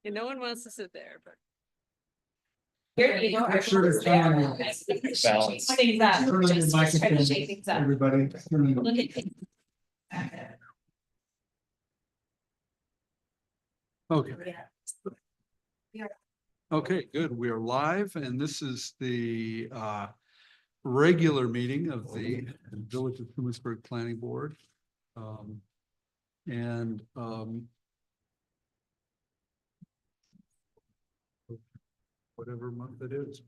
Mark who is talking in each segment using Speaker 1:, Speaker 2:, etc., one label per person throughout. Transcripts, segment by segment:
Speaker 1: And no one wants to sit there, but.
Speaker 2: Here you go.
Speaker 3: Make sure to turn on your-
Speaker 2: Balance. Things up.
Speaker 3: Turn on your
Speaker 2: Just try to
Speaker 3: microphone,
Speaker 2: shake things up.
Speaker 3: everybody. Turn on-
Speaker 2: Look at.
Speaker 3: Okay. Okay, good. We are live and this is the regular meeting of the Village of Lewisburg Planning Board. And whatever month it is.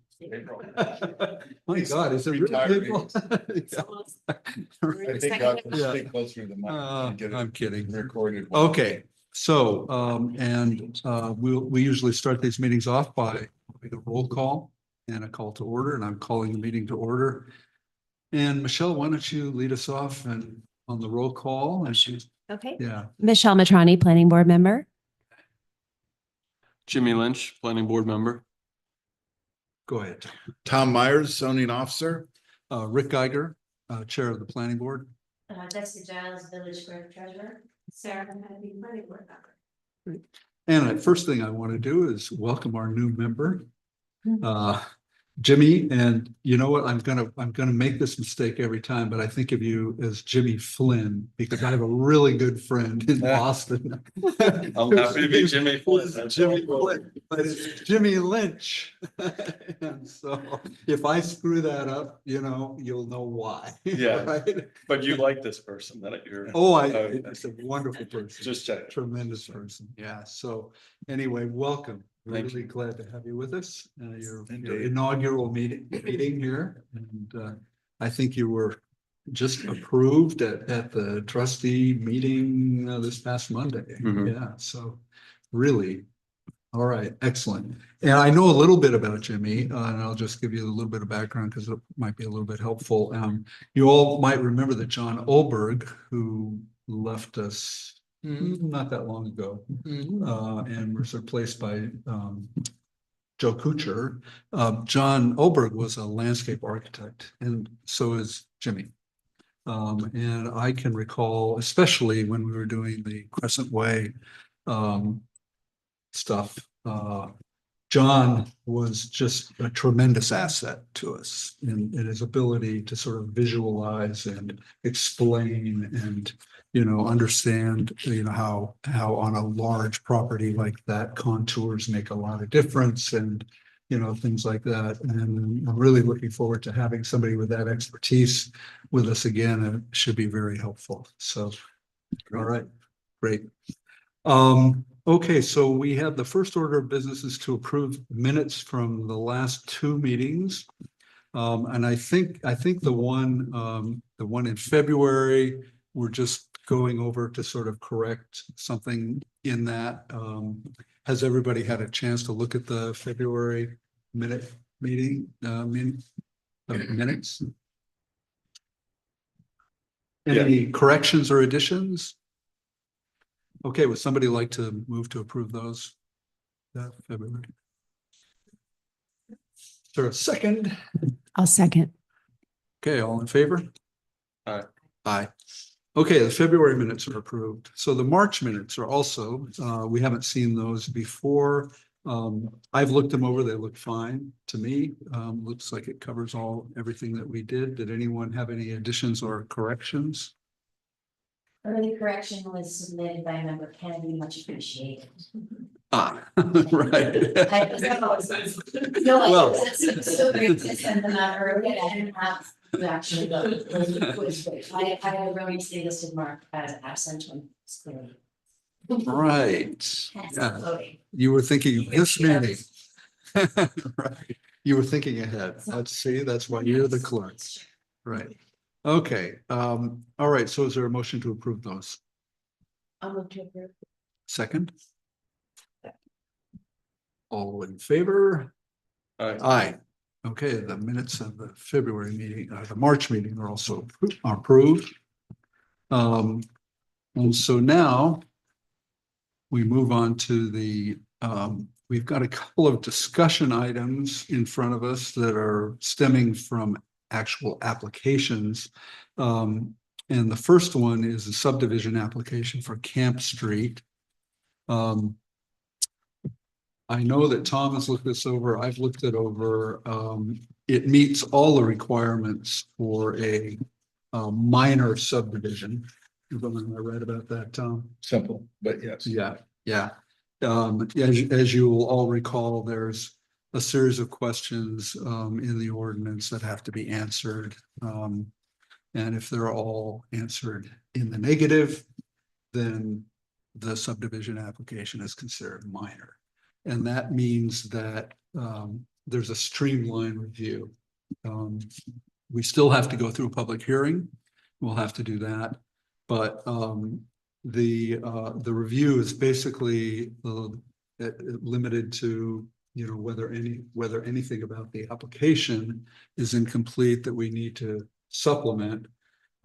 Speaker 3: My God, is it really April?
Speaker 4: I think I'll
Speaker 3: Yeah.
Speaker 4: stay closer to the mic and get
Speaker 3: I'm
Speaker 4: it
Speaker 3: kidding.
Speaker 4: recorded.
Speaker 3: Okay, so, we usually start these meetings off by a roll call and a call to order, and I'm calling the meeting to order. And Michelle, why don't you lead us off and on the roll call? And she,
Speaker 5: Okay.
Speaker 3: yeah,
Speaker 5: Michelle Matrani, planning board member.
Speaker 6: Jimmy Lynch, planning board member.
Speaker 3: go ahead.
Speaker 4: Tom Myers, zoning officer.
Speaker 3: Rick Geiger, chair of the planning board.
Speaker 5: Jessica Giles, village clerk treasurer. Sarah Kennedy, planning board member.
Speaker 3: And the first thing I want to do is welcome our new member, Jimmy. And you know what? I'm gonna make this mistake every time, but I think of you as Jimmy Flynn because I have a really good friend in Boston.
Speaker 6: I'm happy to be Jimmy Flynn.
Speaker 3: It's Jimmy Flynn, but it's Jimmy Lynch. And so if I screw that up, you'll know why.
Speaker 6: Yeah.
Speaker 3: Right?
Speaker 6: But you like this person that you're.
Speaker 3: Oh, it's a wonderful person.
Speaker 6: Just check.
Speaker 3: Tremendous person. Yeah. So anyway, welcome.
Speaker 6: Thank
Speaker 3: Really glad to have you with us. Your
Speaker 4: Indeed.
Speaker 3: inaugural meeting here. And I think you were just approved at the trustee meeting this past Monday.
Speaker 6: Mhm.
Speaker 3: Yeah. So really, all right, excellent. And I know a little bit about Jimmy, and I'll just give you a little bit of background because it might be a little bit helpful. You all might remember that John Olberg, who left us not that long ago, and was replaced by Joe Kuchar. John Olberg was a landscape architect, and so is Jimmy. And I can recall, especially when we were doing the Crescent Way stuff, John was just a tremendous asset to us in his ability to sort of visualize and explain and, understand, how on a large property like that contours make a lot of difference and, things like that. And I'm really looking forward to having somebody with that expertise with us again. And it should be very helpful. So, all right, great. Okay, so we have the first order of business is to approve minutes from the last two meetings. And I think the one in February, we're just going over to sort of correct something in that. Has everybody had a chance to look at the February minutes? Any corrections or additions? Okay, would somebody like to move to approve those? February. Is there a second?
Speaker 5: I'll second.
Speaker 3: Okay, all in favor?
Speaker 6: Aye.
Speaker 3: Aye. Okay, the February minutes are approved. So the March minutes are also, we haven't seen those before. I've looked them over. They look fine to me. Looks like it covers everything that we did. Did anyone have any additions or corrections?
Speaker 5: Early correction was submitted by member Kennedy, much appreciated.
Speaker 3: Ah, right. Well.
Speaker 5: So great to send them out early. I didn't have to actually go. I really stay listed mark as absent when it's clearly.
Speaker 3: Right. Yeah. You were thinking this many. Right. You were thinking ahead. That's why you're the clerk. Right. Okay. All right. So is there a motion to approve those?
Speaker 5: I'll move to approve.
Speaker 3: Second? All in favor? Aye. Okay, the minutes of the February meeting, the March meeting are also approved. And so now we move on to we've got a couple of discussion items in front of us that are stemming from actual applications. And the first one is a subdivision application for Camp Street. I know that Tom has looked this over. I've looked it over. It meets all the requirements for a minor subdivision. Am I right about that, Tom?
Speaker 4: Simple, but yes.
Speaker 3: Yeah, yeah. As you will all recall, there's a series of questions in the ordinance that have to be answered. And if they're all answered in the negative, then the subdivision application is considered minor. And that means that there's a streamlined review. We still have to go through a public hearing. We'll have to do that. But the review is basically limited to, you know, whether anything about the application is incomplete that we need to supplement.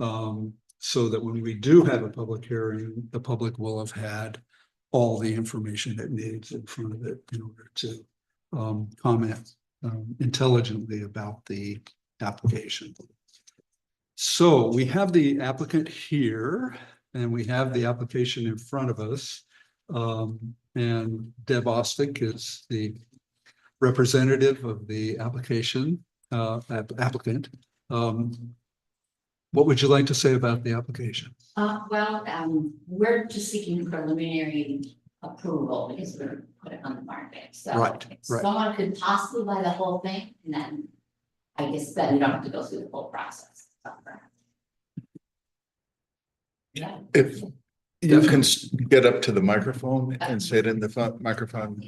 Speaker 3: So that when we do have a public hearing, the public will have had all the information it needs in front of it in order to comment intelligently about the application. So we have the applicant here and we have the application in front of us. And Deb Ostick is the representative of the applicant. What would you like to say about the application?
Speaker 5: We're just seeking preliminary approval because we're gonna put it on the market, so.
Speaker 3: Right,
Speaker 5: if
Speaker 3: right.
Speaker 5: Someone could possibly buy the whole thing, and then I guess then you don't have to go through the whole process. Yeah.
Speaker 4: If you can get up to the microphone and say it in the microphone.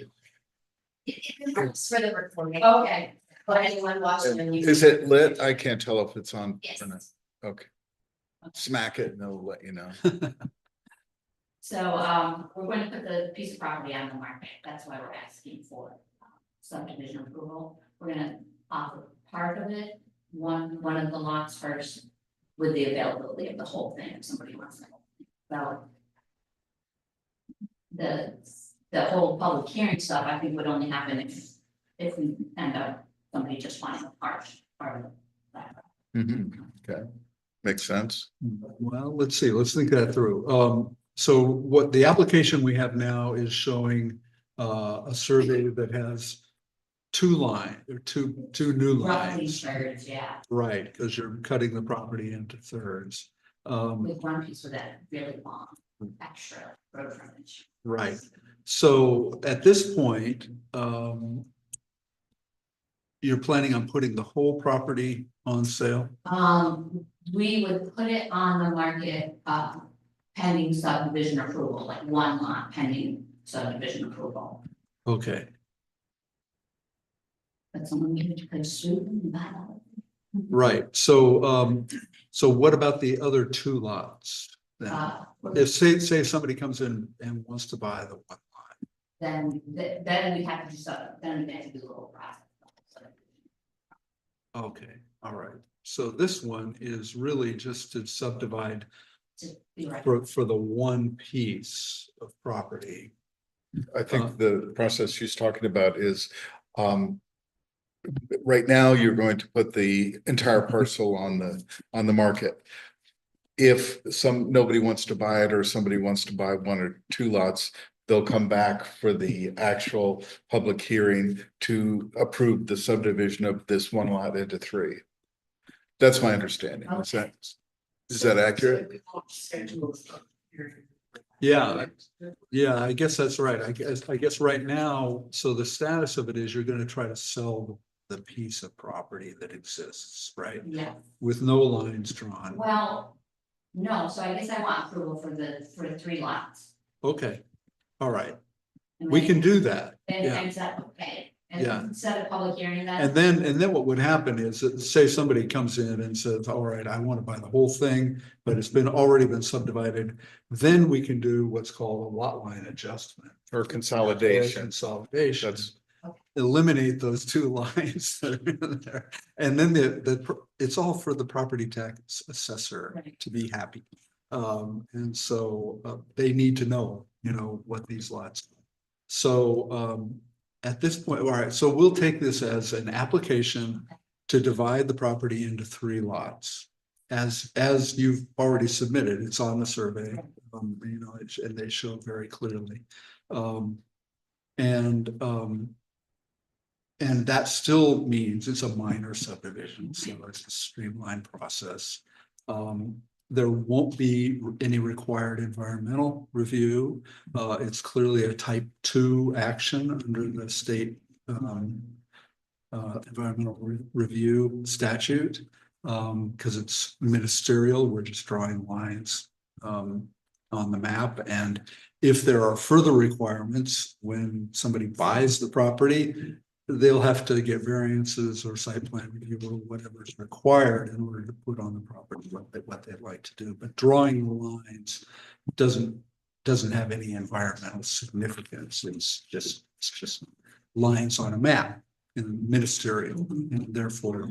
Speaker 5: It works for the recording. Okay, but anyone watching on YouTube.
Speaker 4: Is it lit? I can't tell if it's on.
Speaker 5: Yes.
Speaker 4: or not. Okay. Smack it and they'll let you know.
Speaker 5: So, we're going to put the piece of property on the market, that's why we're asking for subdivision approval. We're gonna offer part of it, one of the lots first, with the availability of the whole thing, if somebody wants the whole thing. So the whole public hearing stuff, I think would only happen if we end up somebody just wanting a part of that.
Speaker 4: Okay, makes sense.
Speaker 3: Well, let's see, let's think that through. So what the application we have now is showing a survey that has two new
Speaker 5: Roughly
Speaker 3: lines.
Speaker 5: thirds, yeah,
Speaker 3: Right, because you're cutting the property into thirds.
Speaker 5: with one piece with that really long extra road frontage.
Speaker 3: Right. So at this point, you're planning on putting the whole property on sale?
Speaker 5: We would put it on the market, pending subdivision approval, like one lot pending subdivision approval.
Speaker 3: Okay,
Speaker 5: But someone could sue and buy it.
Speaker 3: right. So what about the other two lots? Then, if say somebody comes in and wants to buy the one lot.
Speaker 5: Then we have to do something, then we have to do the whole process.
Speaker 3: Okay, all right. So this one is really just to subdivide
Speaker 5: To be right.
Speaker 3: for the one piece of property.
Speaker 4: I think the process she's talking about is, right now, you're going to put the entire parcel on the market. If nobody wants to buy it or somebody wants to buy one or two lots, they'll come back for the actual public hearing to approve the subdivision of this one lot into three. That's my understanding. Is that accurate?
Speaker 3: Yeah, yeah, I guess that's right. I guess right now, so the status of it is you're gonna try to sell the piece of property that exists, right?
Speaker 5: Yeah,
Speaker 3: With no lines drawn.
Speaker 5: well, no, so I guess I want approval for the three lots.
Speaker 3: Okay, all right,
Speaker 5: And
Speaker 3: we
Speaker 5: then-
Speaker 3: can do that.
Speaker 5: And
Speaker 3: Yeah.
Speaker 5: and set, okay,
Speaker 3: Yeah.
Speaker 5: and set a public hearing then.
Speaker 3: And then what would happen is that say somebody comes in and says, all right, I want to buy the whole thing, but it's already been subdivided. Then we can do what's called a lot line adjustment.
Speaker 4: Or
Speaker 3: Or
Speaker 4: consolidation?
Speaker 3: Consolidation.
Speaker 4: That's,
Speaker 3: Eliminate those two lines that are in there. And then it's all for the property tax assessor
Speaker 5: Right.
Speaker 3: to be happy. And so they need to know, what these lots. So at this point, all right, so we'll take this as an application to divide the property into three lots. As you've already submitted, it's on the survey, and they show very clearly. And that still means it's a minor subdivision, so it's a streamlined process. There won't be any required environmental review. It's clearly a type 2 action under the state environmental review statute. Because it's ministerial, we're just drawing lines on the map. And if there are further requirements, when somebody buys the property, they'll have to get variances or site plan review or whatever is required in order to put on the property what they'd like to do. But drawing the lines doesn't have any environmental significance. It's just lines on a map and ministerial, and therefore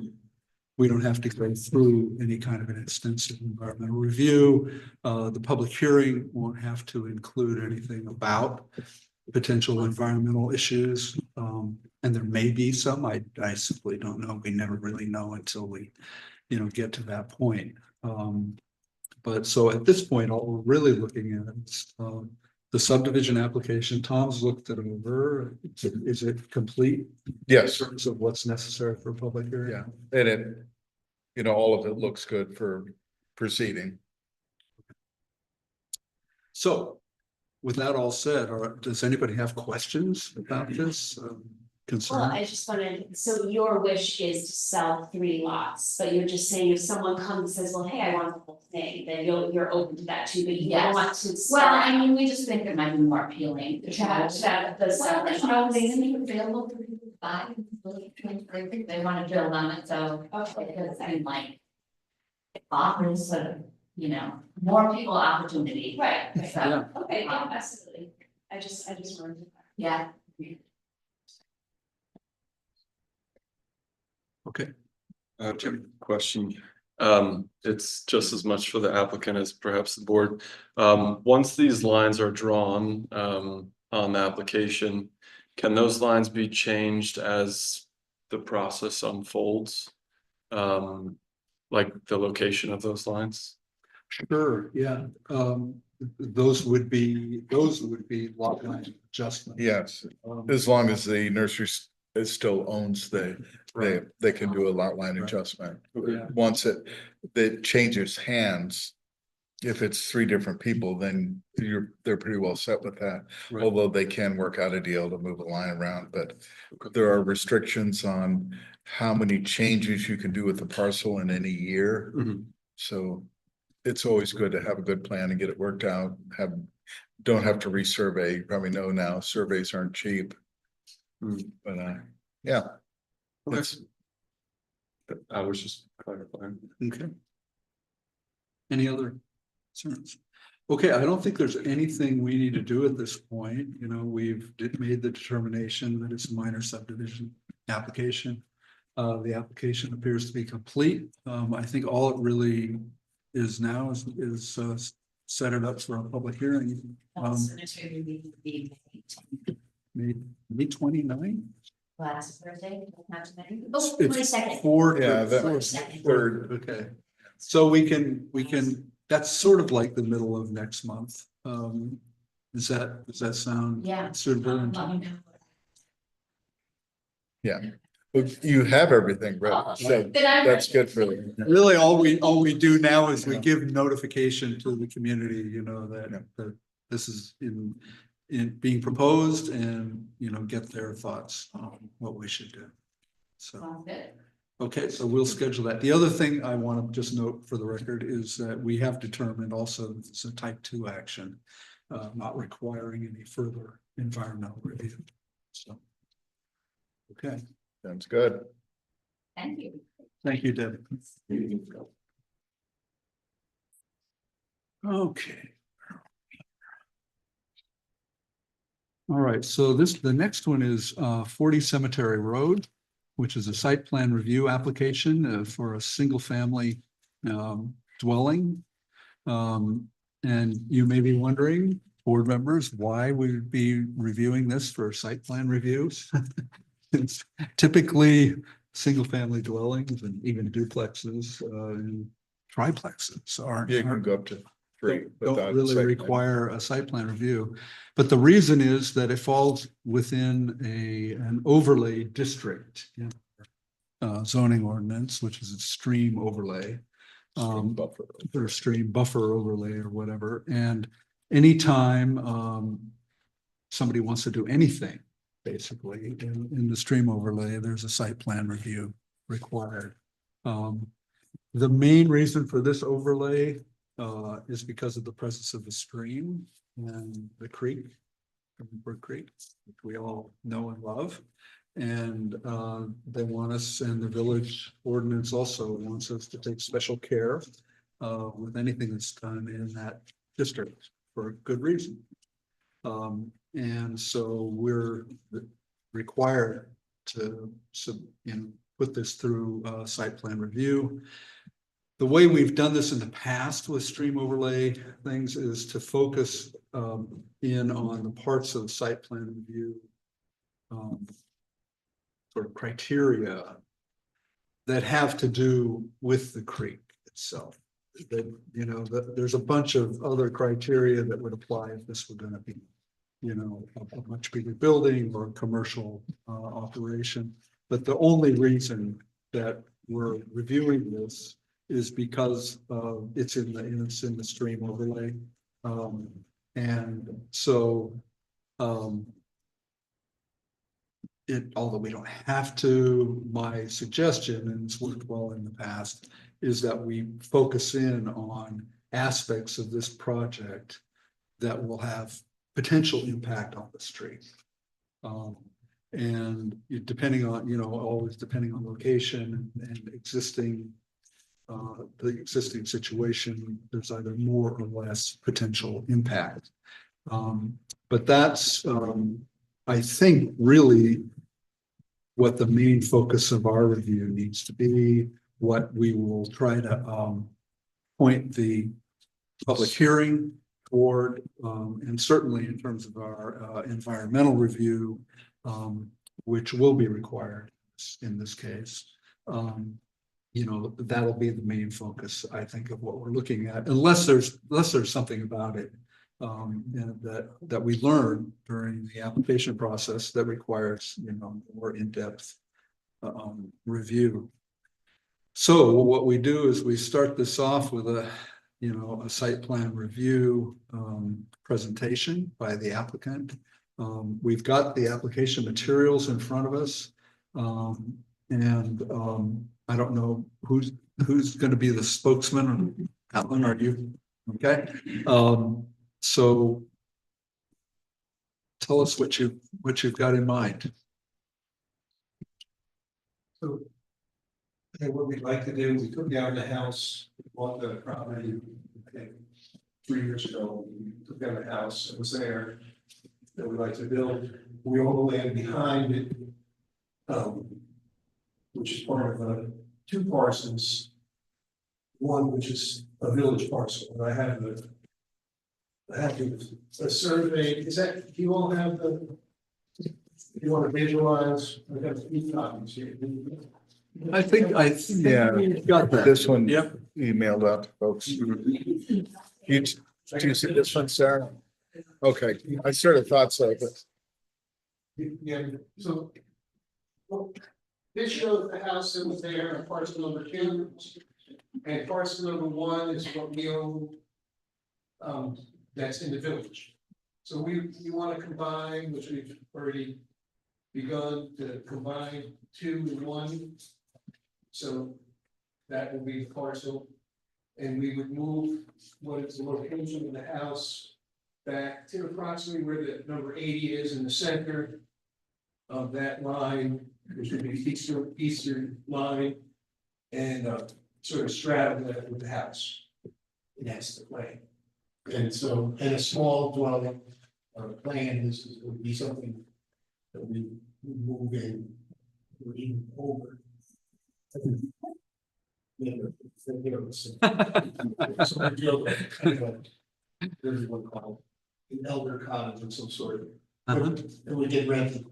Speaker 3: we don't have to go through any kind of an extensive environmental review. The public hearing won't have to include anything about potential environmental issues. And there may be some, I simply don't know. We never really know until we, get to that point. But so at this point, all we're really looking at is the subdivision application. Tom's looked it over. Is it complete
Speaker 4: Yes,
Speaker 3: in terms of what's necessary for a public hearing?
Speaker 4: yeah, and it, all of it looks good for proceeding.
Speaker 3: So with that all said, does anybody have questions about this?
Speaker 7: Well,
Speaker 3: Concern?
Speaker 7: I just wanted, so your wish is to sell 3 lots, but you're just saying if someone comes and says, well, hey, I want the whole thing, then you're open to that too, but you don't
Speaker 5: Yes.
Speaker 7: want to.
Speaker 5: Well, I mean, we just think it might be more appealing.
Speaker 7: To have the
Speaker 5: Well,
Speaker 7: separate
Speaker 5: there's no
Speaker 7: lots.
Speaker 5: reason available for people to buy, they wanna build on it, so
Speaker 7: Okay,
Speaker 5: it does seem like. It offers sort of, more people opportunity.
Speaker 7: right,
Speaker 5: So,
Speaker 3: Yeah.
Speaker 7: okay, yeah, absolutely. I just wanted to.
Speaker 5: yeah,
Speaker 3: Okay.
Speaker 6: Question. It's just as much for the applicant as perhaps the board. Once these lines are drawn, on the application, can those lines be changed as the process unfolds? Like the location of those lines?
Speaker 3: Sure, yeah. Those would be lot line adjustments.
Speaker 4: Yes,
Speaker 3: Um,
Speaker 4: as long as the nursery still owns they can do a lot line
Speaker 3: Right.
Speaker 4: adjustment.
Speaker 3: Yeah.
Speaker 4: Once it changes hands, if it's 3 different people, then they're pretty well set with that.
Speaker 3: Right.
Speaker 4: Although they can work out a deal to move a line around, but there are restrictions on how many changes you can do with the parcel in any year.
Speaker 3: Mhm.
Speaker 4: So it's always good to have a good plan and get it worked out, don't have to resurvey. You probably know now, surveys aren't cheap. But yeah.
Speaker 6: Okay.
Speaker 4: That's-
Speaker 6: I was just clarifying.
Speaker 3: Okay. Any other concerns? Okay, I don't think there's anything we need to do at this point. We've made the determination that it's a minor subdivision application. The application appears to be complete. I think all it really is now is set it up for a public hearing.
Speaker 5: sanitary review would be
Speaker 3: May 29?
Speaker 5: last Thursday, not too many.
Speaker 7: Oh,
Speaker 3: It's
Speaker 7: 22nd.
Speaker 3: Four.
Speaker 4: Yeah, that
Speaker 3: four-
Speaker 4: was
Speaker 5: 22nd.
Speaker 4: third.
Speaker 3: Okay, so we can, that's sort of like the middle of next month. Does that sound
Speaker 5: Yeah.
Speaker 3: suitable?
Speaker 5: Let me know.
Speaker 4: But you have everything, right? So
Speaker 7: Then I'm.
Speaker 4: that's good for them.
Speaker 3: Really, all we do now is we give notification to the community, that this is in being proposed and, get their thoughts on what we should do. So,
Speaker 5: Sounds good.
Speaker 3: okay, so we'll schedule that. The other thing I want to just note for the record is that we have determined also that it's a type 2 action, not requiring any further environmental review. So. Okay,
Speaker 4: Sounds good.
Speaker 5: Thank you.
Speaker 3: thank you, Deb. Okay. All right, so the next one is 40 Cemetery Road, which is a site plan review application for a single family dwelling. And you may be wondering, board members, why we'd be reviewing this for site plan reviews. It's typically single family dwellings and even duplexes and triplexes
Speaker 4: You can
Speaker 3: aren't
Speaker 4: go up to free.
Speaker 3: don't
Speaker 4: without
Speaker 3: really
Speaker 4: site plan.
Speaker 3: require a site plan review. But the reason is that it falls within an overlay district in zoning ordinance, which is a stream overlay.
Speaker 4: Buffer.
Speaker 3: Or stream buffer overlay or whatever. And anytime somebody wants to do anything, basically, in the stream overlay, there's a site plan review required. The main reason for this overlay is because of the presence of the stream and the creek, Brook Creek, which we all know and love. And they want us, and the village ordinance also wants us to take special care with anything that's done in that district for a good reason. And so we're required to put this through site plan review. The way we've done this in the past with stream overlay things is to focus in on the parts of site plan review sort of criteria that have to do with the creek itself. That, you know, there's a bunch of other criteria that would apply if this were gonna be, you know, a much bigger building or a commercial operation. But the only reason that we're reviewing this is because it's in the stream overlay. And so although we don't have to, my suggestion, and it's worked well in the past, is that we focus in on aspects of this project that will have potential impact on the street. And depending on, you know, always depending on location and existing, the existing situation, there's either more or less potential impact. But that's, I think, really what the main focus of our review needs to be, what we will try to point the public hearing toward, and certainly in terms of our environmental review, which will be required in this case. You know, that'll be the main focus, I think, of what we're looking at, unless there's something about it that we learn during the application process that requires, you know, more in-depth review. So what we do is we start this off with a site plan review presentation by the applicant. We've got the application materials in front of us. I don't know who's going to be the spokesman. Alan, are you? Okay. So tell us what you've got in mind.
Speaker 8: So, what we'd like to do, we took down the house, bought the property, I think, 3 years ago. We took down the house that was there that we'd like to build. We own the land behind it, which is part of 2 parcels. One which is a village parcel, and I have a survey. Is that, do you all have you want to visualize? I have 3 copies here.
Speaker 3: I think
Speaker 4: Yeah.
Speaker 3: we've got that.
Speaker 4: This one
Speaker 3: Yep.
Speaker 4: emailed out to folks. Do you see this one, Sarah? Okay, I sort of thought so, but
Speaker 8: Yeah, so. Well, this shows the house that was there, and parcel number 2. And parcel number 1 is what we own. That's in the village. So we want to combine, which we've already begun to combine 2 and 1. So that will be the parcel. And we would move what is the location of the house back to approximately where the number 80 is in the center of that line, which would be eastern line, and sort of straddle that with the house. And that's the plan. And so, and a small dwelling plan, this would be something that we would move in or even over. There's one called an elder cottage of some sort. And we get rented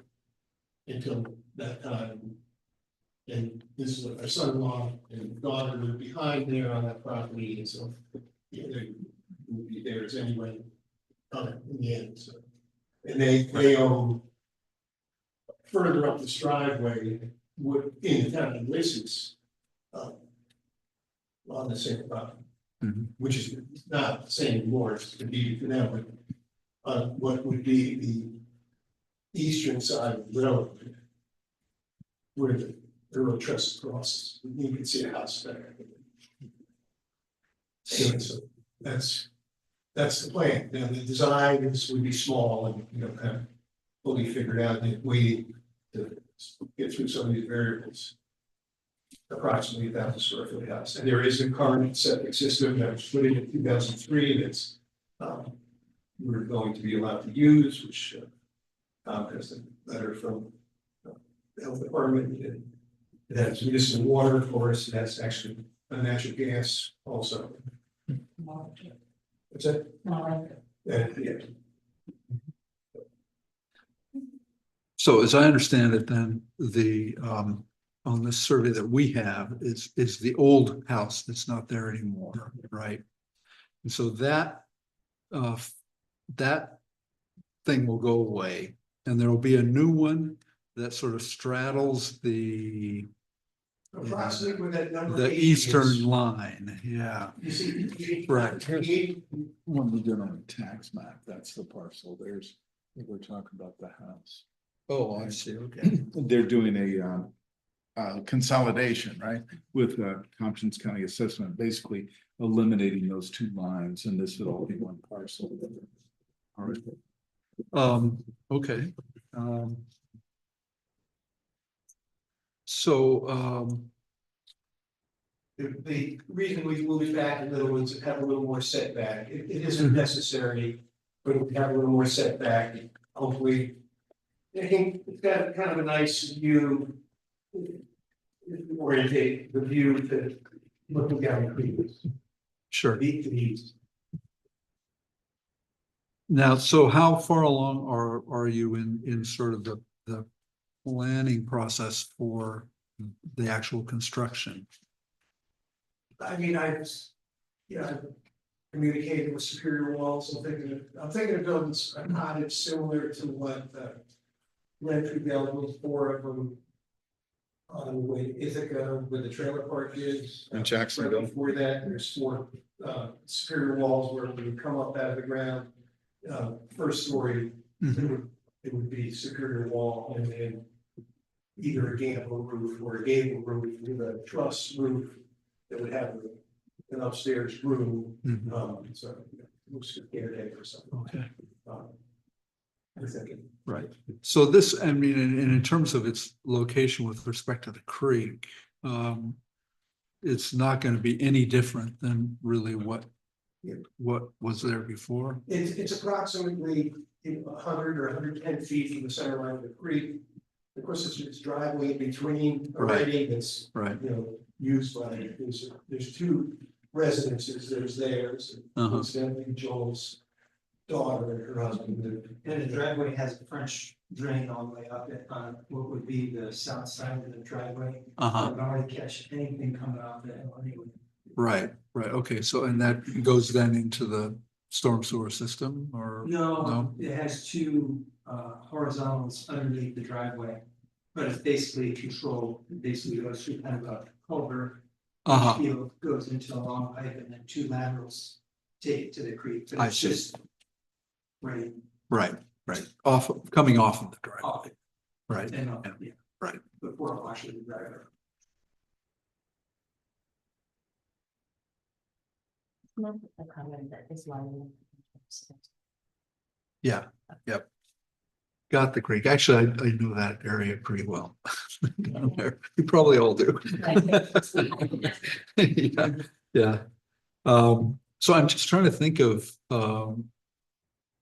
Speaker 8: until that time. And this is our son-in-law and daughter live behind there on that property, and so. Yeah, would be theirs anyway. In the end, so. And they own. Further up this driveway, would, in the town of Ulysses. On the same property.
Speaker 3: Mhm.
Speaker 8: Which is not the same anymore, it's the deed for them, but. What would be the eastern side of the road. Where the road trestle crosses, you can see a house there. Anyway, so that's the plan. Now, the designs would be small and, you know, kind of fully figured out and waiting to get through some of these variables. Approximately 1,000 square foot house, and there is a current septic system that was put in 2003 that's we're going to be allowed to use, which has a letter from the health department. It has municipal water, of course, it has actually a natural gas also. What's that? Yeah.
Speaker 3: So as I understand it, then the on this survey that we have is the old house that's not there anymore, right? And so that that thing will go away, and there will be a new one that sort of straddles the
Speaker 8: Approximately where that number.
Speaker 3: the
Speaker 8: 8 is.
Speaker 3: eastern line, yeah.
Speaker 8: You see.
Speaker 3: Correct.
Speaker 9: When we did on the tax map, that's the parcel, there's, we're talking about the house.
Speaker 3: Oh, I see, okay.
Speaker 9: They're doing a consolidation, right? With Tompkins County Assessment, basically eliminating those two lines, and this would all be one parcel. All right.
Speaker 3: Okay. So,
Speaker 8: The reason we moved back a little was to have a little more setback. It isn't necessary, but we have a little more setback. Hopefully, I think it's got kind of a nice view. Orientate the view to looking down the creek.
Speaker 3: sure.
Speaker 8: To the east.
Speaker 3: Now, so how far along are you in sort of the planning process for the actual construction?
Speaker 8: I mean, I've communicated with Superior Walls. I'm thinking of building a cottage similar to what Landry Bell was for of them. On the way to Ithaca, where the trailer park is.
Speaker 4: In Jacksonville.
Speaker 8: Right before that, there's 4 Superior Walls where we would come up out of the ground. First story, it would be Superior Wall, and then either a gable roof or a gable roof with a truss roof that would have an upstairs room.
Speaker 3: Mhm.
Speaker 8: So it looks like air day or something.
Speaker 3: Okay,
Speaker 8: I'm thinking.
Speaker 3: right. So this, I mean, in terms of its location with respect to the creek, it's not going to be any different than really what was there before.
Speaker 8: It's approximately 100 or 110 feet from the center line of the creek. Of course, it's driveway in between already that's,
Speaker 3: Right.
Speaker 8: you know, used by, there's 2 residences, there's theirs. Incidentally, Joel's daughter and her husband lived.
Speaker 10: And the driveway has a French drain all the way up it on what would be the south side of the driveway. It would already catch anything coming off it anyway.
Speaker 3: Right, okay, so and that goes then into the storm sewer system or?
Speaker 10: No, it has 2 horizontals underneath the driveway. But it's basically controlled, it basically goes through kind of a culvert. Field goes into a long pipe and then 2 laterals take it to the creek. But
Speaker 3: I
Speaker 10: it's
Speaker 3: see.
Speaker 10: just right
Speaker 3: Right, coming off of the
Speaker 10: off
Speaker 3: driveway,
Speaker 10: it
Speaker 3: right,
Speaker 10: and
Speaker 3: yeah, right.
Speaker 10: before washing the driveway.
Speaker 5: The comment that is lying.
Speaker 3: Yeah, yep. Got the creek. Actually, I know that area pretty well. Down there. You probably all do. Yeah. So I'm just trying to think of,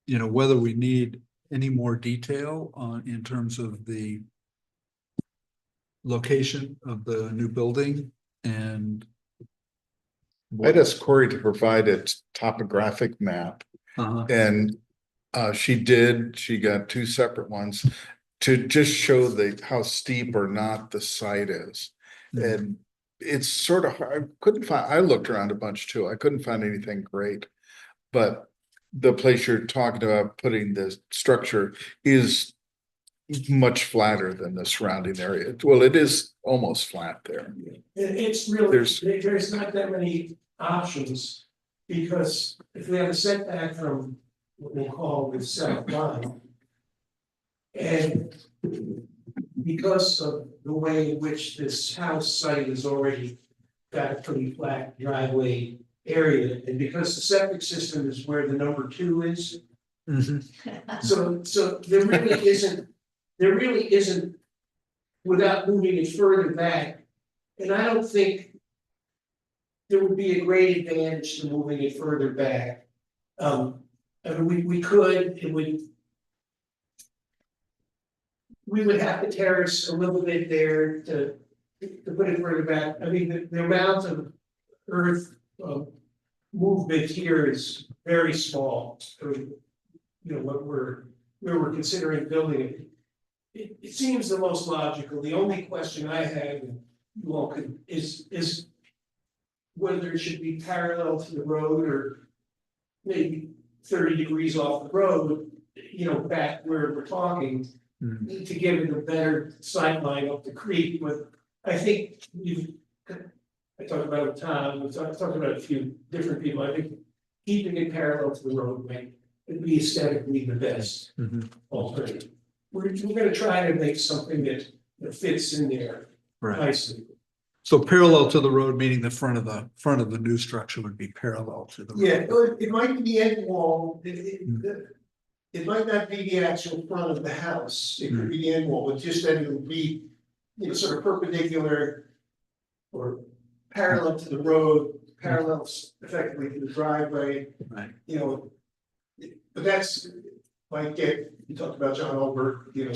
Speaker 3: whether we need any more detail on, in terms of the location of the new building and.
Speaker 4: I'd asked Corey to provide a topographic map, and she got 2 separate ones to just show how steep or not the site is. And it's sort of, I looked around a bunch too. I couldn't find anything great. But the place you're talking about putting the structure is much flatter than the surrounding area. Well, it is almost flat there.
Speaker 8: It's really,
Speaker 4: There's-
Speaker 8: there's not that many options, because if we have a setback from what we'll call the south line. And because of the way in which this house site is already got a pretty flat driveway area, and because the septic system is where the number 2 is, so there really isn't, without moving it further back, and I don't think there would be a great advantage to moving it further back. I mean, we could, we would have to terrace a little bit there to put it further back. I mean, the amount of earth movement here is very small. I mean, you know, where we're considering building it. It seems the most logical. The only question I have, and you all could, is whether it should be parallel to the road or maybe 30 degrees off the road, you know, back where we're talking, to give it a better sight line up the creek. But I think I talked about it with Tom, I talked about a few different people. I think keeping it parallel to the road might be aesthetically the best alternative. We're gonna try to make something that fits in there
Speaker 3: Right.
Speaker 8: nicely.
Speaker 3: So parallel to the road, meaning the front of the new structure would be parallel to the road.
Speaker 8: Yeah, it might be the end wall, it might not be the actual front of the house, it could be the end wall, but just that it would be, you know, sort of perpendicular or parallel to the road, parallels effectively to the driveway,
Speaker 3: Right.
Speaker 8: you know. But that's, like, you talked about John Olberg, you know.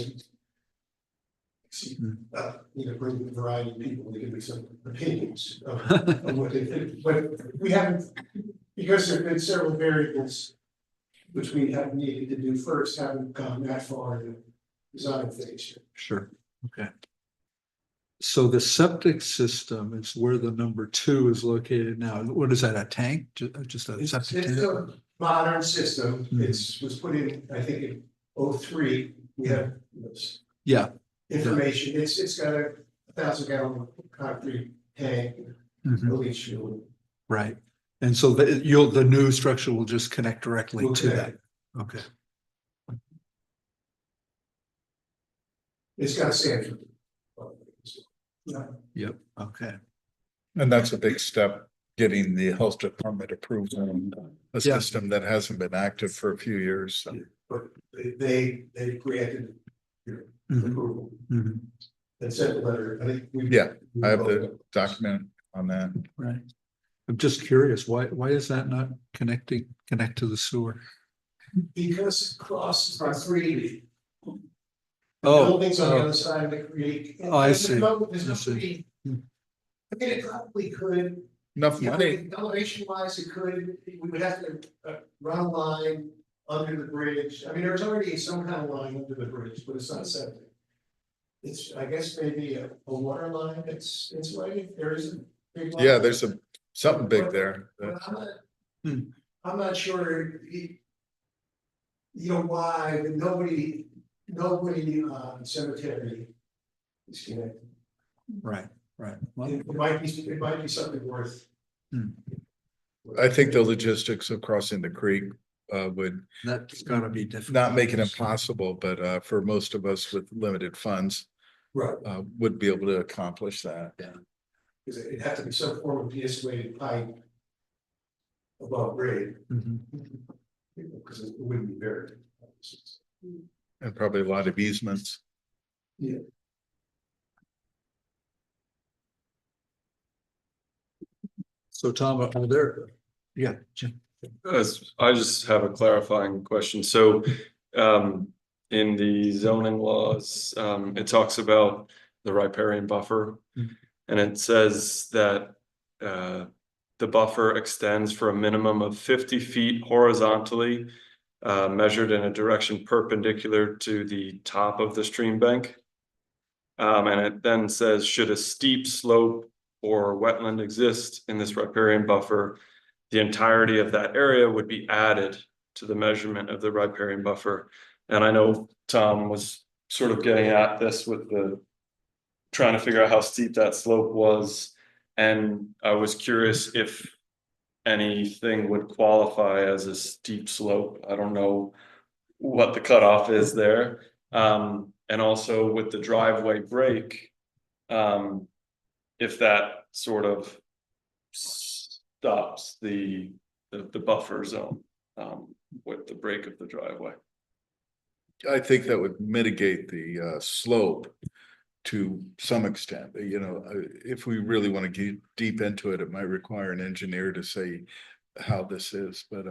Speaker 8: You know, bring a variety of people, to give me some opinions of what they think, but we haven't, because there have been several variables which we have needed to do first, haven't gone that far in the design phase.
Speaker 3: Sure, okay. So the septic system is where the number 2 is located now. What is that, a tank? Just a
Speaker 8: It's
Speaker 3: septic
Speaker 8: it's
Speaker 3: tank?
Speaker 8: a modern system, was put in, I think, in 03, we have this
Speaker 3: Yeah.
Speaker 8: information, it's got a 1,000-gallon concrete tank,
Speaker 3: Mhm.
Speaker 8: leach field.
Speaker 3: Right. And so the new structure will just connect directly to
Speaker 8: Okay.
Speaker 3: that. Okay.
Speaker 8: It's got a sand. Yeah.
Speaker 3: Yep, okay.
Speaker 4: And that's a big step, getting the health department approved on a
Speaker 3: Yeah.
Speaker 4: system that hasn't been active for a few years. So.
Speaker 8: But they granted approval
Speaker 3: Mhm.
Speaker 8: and sent a letter, I think.
Speaker 4: Yeah, I have the document on that.
Speaker 3: Right. I'm just curious, why is that not connect to the sewer?
Speaker 8: Because across our 3.
Speaker 3: Oh,
Speaker 8: Buildings on the other side of the creek.
Speaker 3: Oh, I
Speaker 8: There's
Speaker 3: see.
Speaker 8: no- There's no
Speaker 3: I see.
Speaker 8: creek.
Speaker 3: Hmm.
Speaker 8: I mean, it probably could,
Speaker 4: Enough
Speaker 8: you know,
Speaker 4: money.
Speaker 8: elevation wise, it could, we would have to run a line under the bridge. I mean, there's already some kind of line under the bridge, but it's not septic. It's, I guess, maybe a water line that's insulated, there is a big line.
Speaker 4: Yeah, there's something big there.
Speaker 8: But
Speaker 3: Hmm.
Speaker 8: I'm not sure, you know, why, but nobody cemetery is connected.
Speaker 3: right. Well,
Speaker 8: It might be something worth.
Speaker 4: I think the logistics of crossing the creek would
Speaker 3: that's gotta be difficult.
Speaker 4: not make it impossible, but for most of us with limited funds,
Speaker 8: Right.
Speaker 4: would be able to accomplish that.
Speaker 8: Because it'd have to be some form of de-escalated pipe above grade,
Speaker 3: Mhm.
Speaker 8: because it wouldn't be buried.
Speaker 4: And probably a lot of easements.
Speaker 3: So Tom, are there, yeah, Jim.
Speaker 6: I just have a clarifying question. So, in the zoning laws, it talks about the riparian buffer.
Speaker 3: Mhm.
Speaker 6: And it says that, the buffer extends for a minimum of 50 feet horizontally, measured in a direction perpendicular to the top of the stream bank. And it then says, should a steep slope or wetland exist in this riparian buffer, the entirety of that area would be added to the measurement of the riparian buffer. And I know Tom was sort of getting at this with the trying to figure out how steep that slope was. And I was curious if anything would qualify as a steep slope. I don't know what the cutoff is there. And also with the driveway break, if that sort of stops the buffer zone, with the break of the driveway.
Speaker 4: I think that would mitigate the slope to some extent. You know, if we really want to get deep into it, it might require an engineer to say how this is, but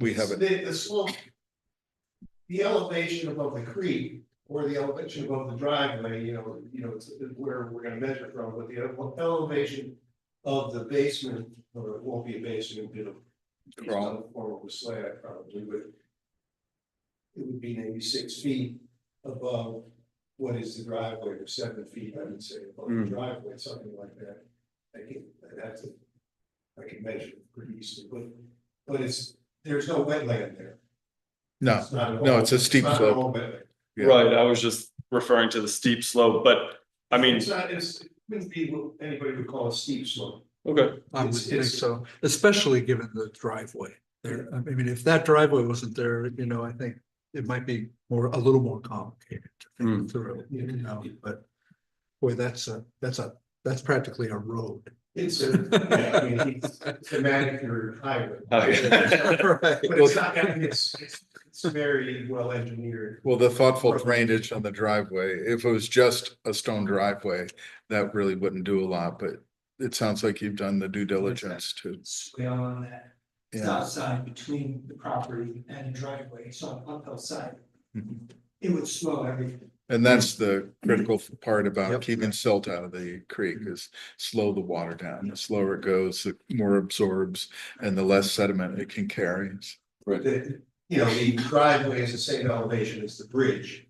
Speaker 4: we haven't.
Speaker 8: The slope, the elevation above the creek or the elevation above the driveway, you know, it's where we're gonna measure from, but the elevation of the basement, or it won't be a basement, it'll be some form of a slab probably, but it would be maybe 6 feet above what is the driveway, or 7 feet, I would say, above the driveway, something like that. I can measure it pretty easily, but there's no wetland there.
Speaker 4: No,
Speaker 8: It's not at
Speaker 4: no,
Speaker 8: all-
Speaker 4: it's a steep
Speaker 8: not at
Speaker 4: slope.
Speaker 8: all wetland.
Speaker 4: Yeah.
Speaker 6: Right, I was just referring to the steep slope, but I mean,
Speaker 8: It wouldn't be what anybody would call a steep slope.
Speaker 6: okay,
Speaker 3: I would
Speaker 8: It's-
Speaker 3: think
Speaker 8: it's-
Speaker 3: so, especially given the driveway there. I mean, if that driveway wasn't there, you know, I think it might be a little more complicated to think through, you know, but boy, that's practically a road.
Speaker 8: It's it's a manicured highway.
Speaker 6: Okay.
Speaker 8: But it's not, it's very well engineered.
Speaker 4: Well, the thoughtful drainage on the driveway, if it was just a stone driveway, that really wouldn't do a lot, but it sounds like you've done the due diligence to.
Speaker 10: Swale on that
Speaker 4: Yeah.
Speaker 10: south side between the property and the driveway, so on uphill side,
Speaker 4: Mhm.
Speaker 10: it would slow everything.
Speaker 4: And that's the critical part about
Speaker 3: Yep.
Speaker 4: keeping silt out of the creek is slow the water down. The slower it goes, the more absorbs and the less sediment it can carry.
Speaker 8: The, you know, the driveway is the same elevation as the bridge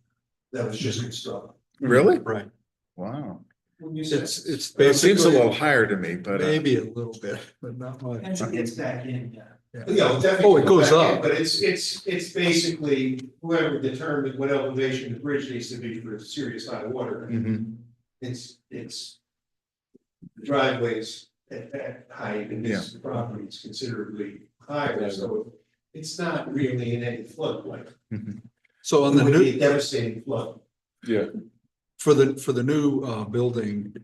Speaker 8: that was just constructed.
Speaker 4: Really?
Speaker 3: Right.
Speaker 4: Wow.
Speaker 8: When you said-
Speaker 3: It's
Speaker 4: It seems a
Speaker 3: basically,
Speaker 4: little higher to me, but.
Speaker 3: maybe a little bit, but not much.
Speaker 10: As it gets back in, yeah.
Speaker 8: You know, definitely.
Speaker 3: Oh, it goes
Speaker 8: back in,
Speaker 3: up.
Speaker 8: But it's basically whoever determined what elevation the bridge needs to be for serious high water.
Speaker 4: Mhm.
Speaker 8: It's the driveways at that height and this property is considerably higher, so it's not really in any floodplain.
Speaker 3: So on
Speaker 8: It
Speaker 3: the
Speaker 8: would
Speaker 3: new,
Speaker 8: be a devastating flood.
Speaker 6: yeah,
Speaker 3: for the new building,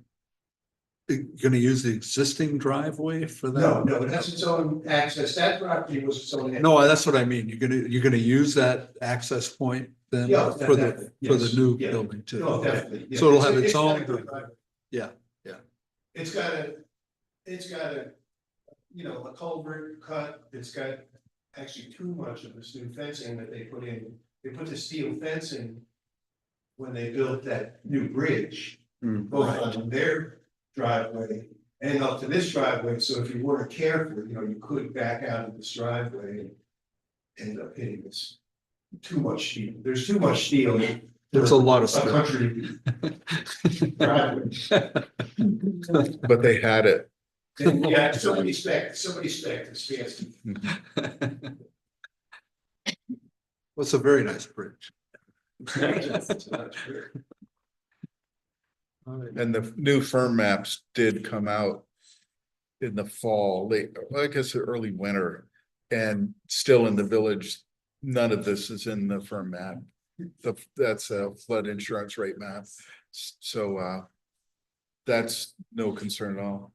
Speaker 3: gonna use the existing driveway for that?
Speaker 8: No, it has its own access. That property was its own.
Speaker 3: No, that's what I mean. You're gonna use that access point then
Speaker 8: Yeah,
Speaker 3: for
Speaker 8: definitely,
Speaker 3: the
Speaker 8: yes,
Speaker 3: new
Speaker 8: yeah.
Speaker 3: building too?
Speaker 8: No,
Speaker 3: Okay.
Speaker 8: definitely. yeah.
Speaker 3: So it'll have its
Speaker 8: It's got
Speaker 3: own
Speaker 8: a good
Speaker 3: driveway.
Speaker 8: driveway.
Speaker 3: Yeah.
Speaker 8: It's got a, you know, a culvert cut. It's got actually too much of this new fencing that they put in. They put the steel fencing when they built that new bridge, both on their driveway and up to this driveway. So if you weren't careful, you know, you could back out of this driveway and end up hitting this. Too much steel. There's too much steel.
Speaker 3: There's a lot of
Speaker 8: A
Speaker 3: stuff.
Speaker 8: country driveway.
Speaker 4: But they had it.
Speaker 8: And yeah, somebody spec is fancy.
Speaker 3: Well, it's a very nice bridge. All right.
Speaker 4: And the new firm maps did come out in the fall, late, I guess early winter. And still in the village, none of this is in the firm map. That's a flood insurance rate map. So that's no concern at all.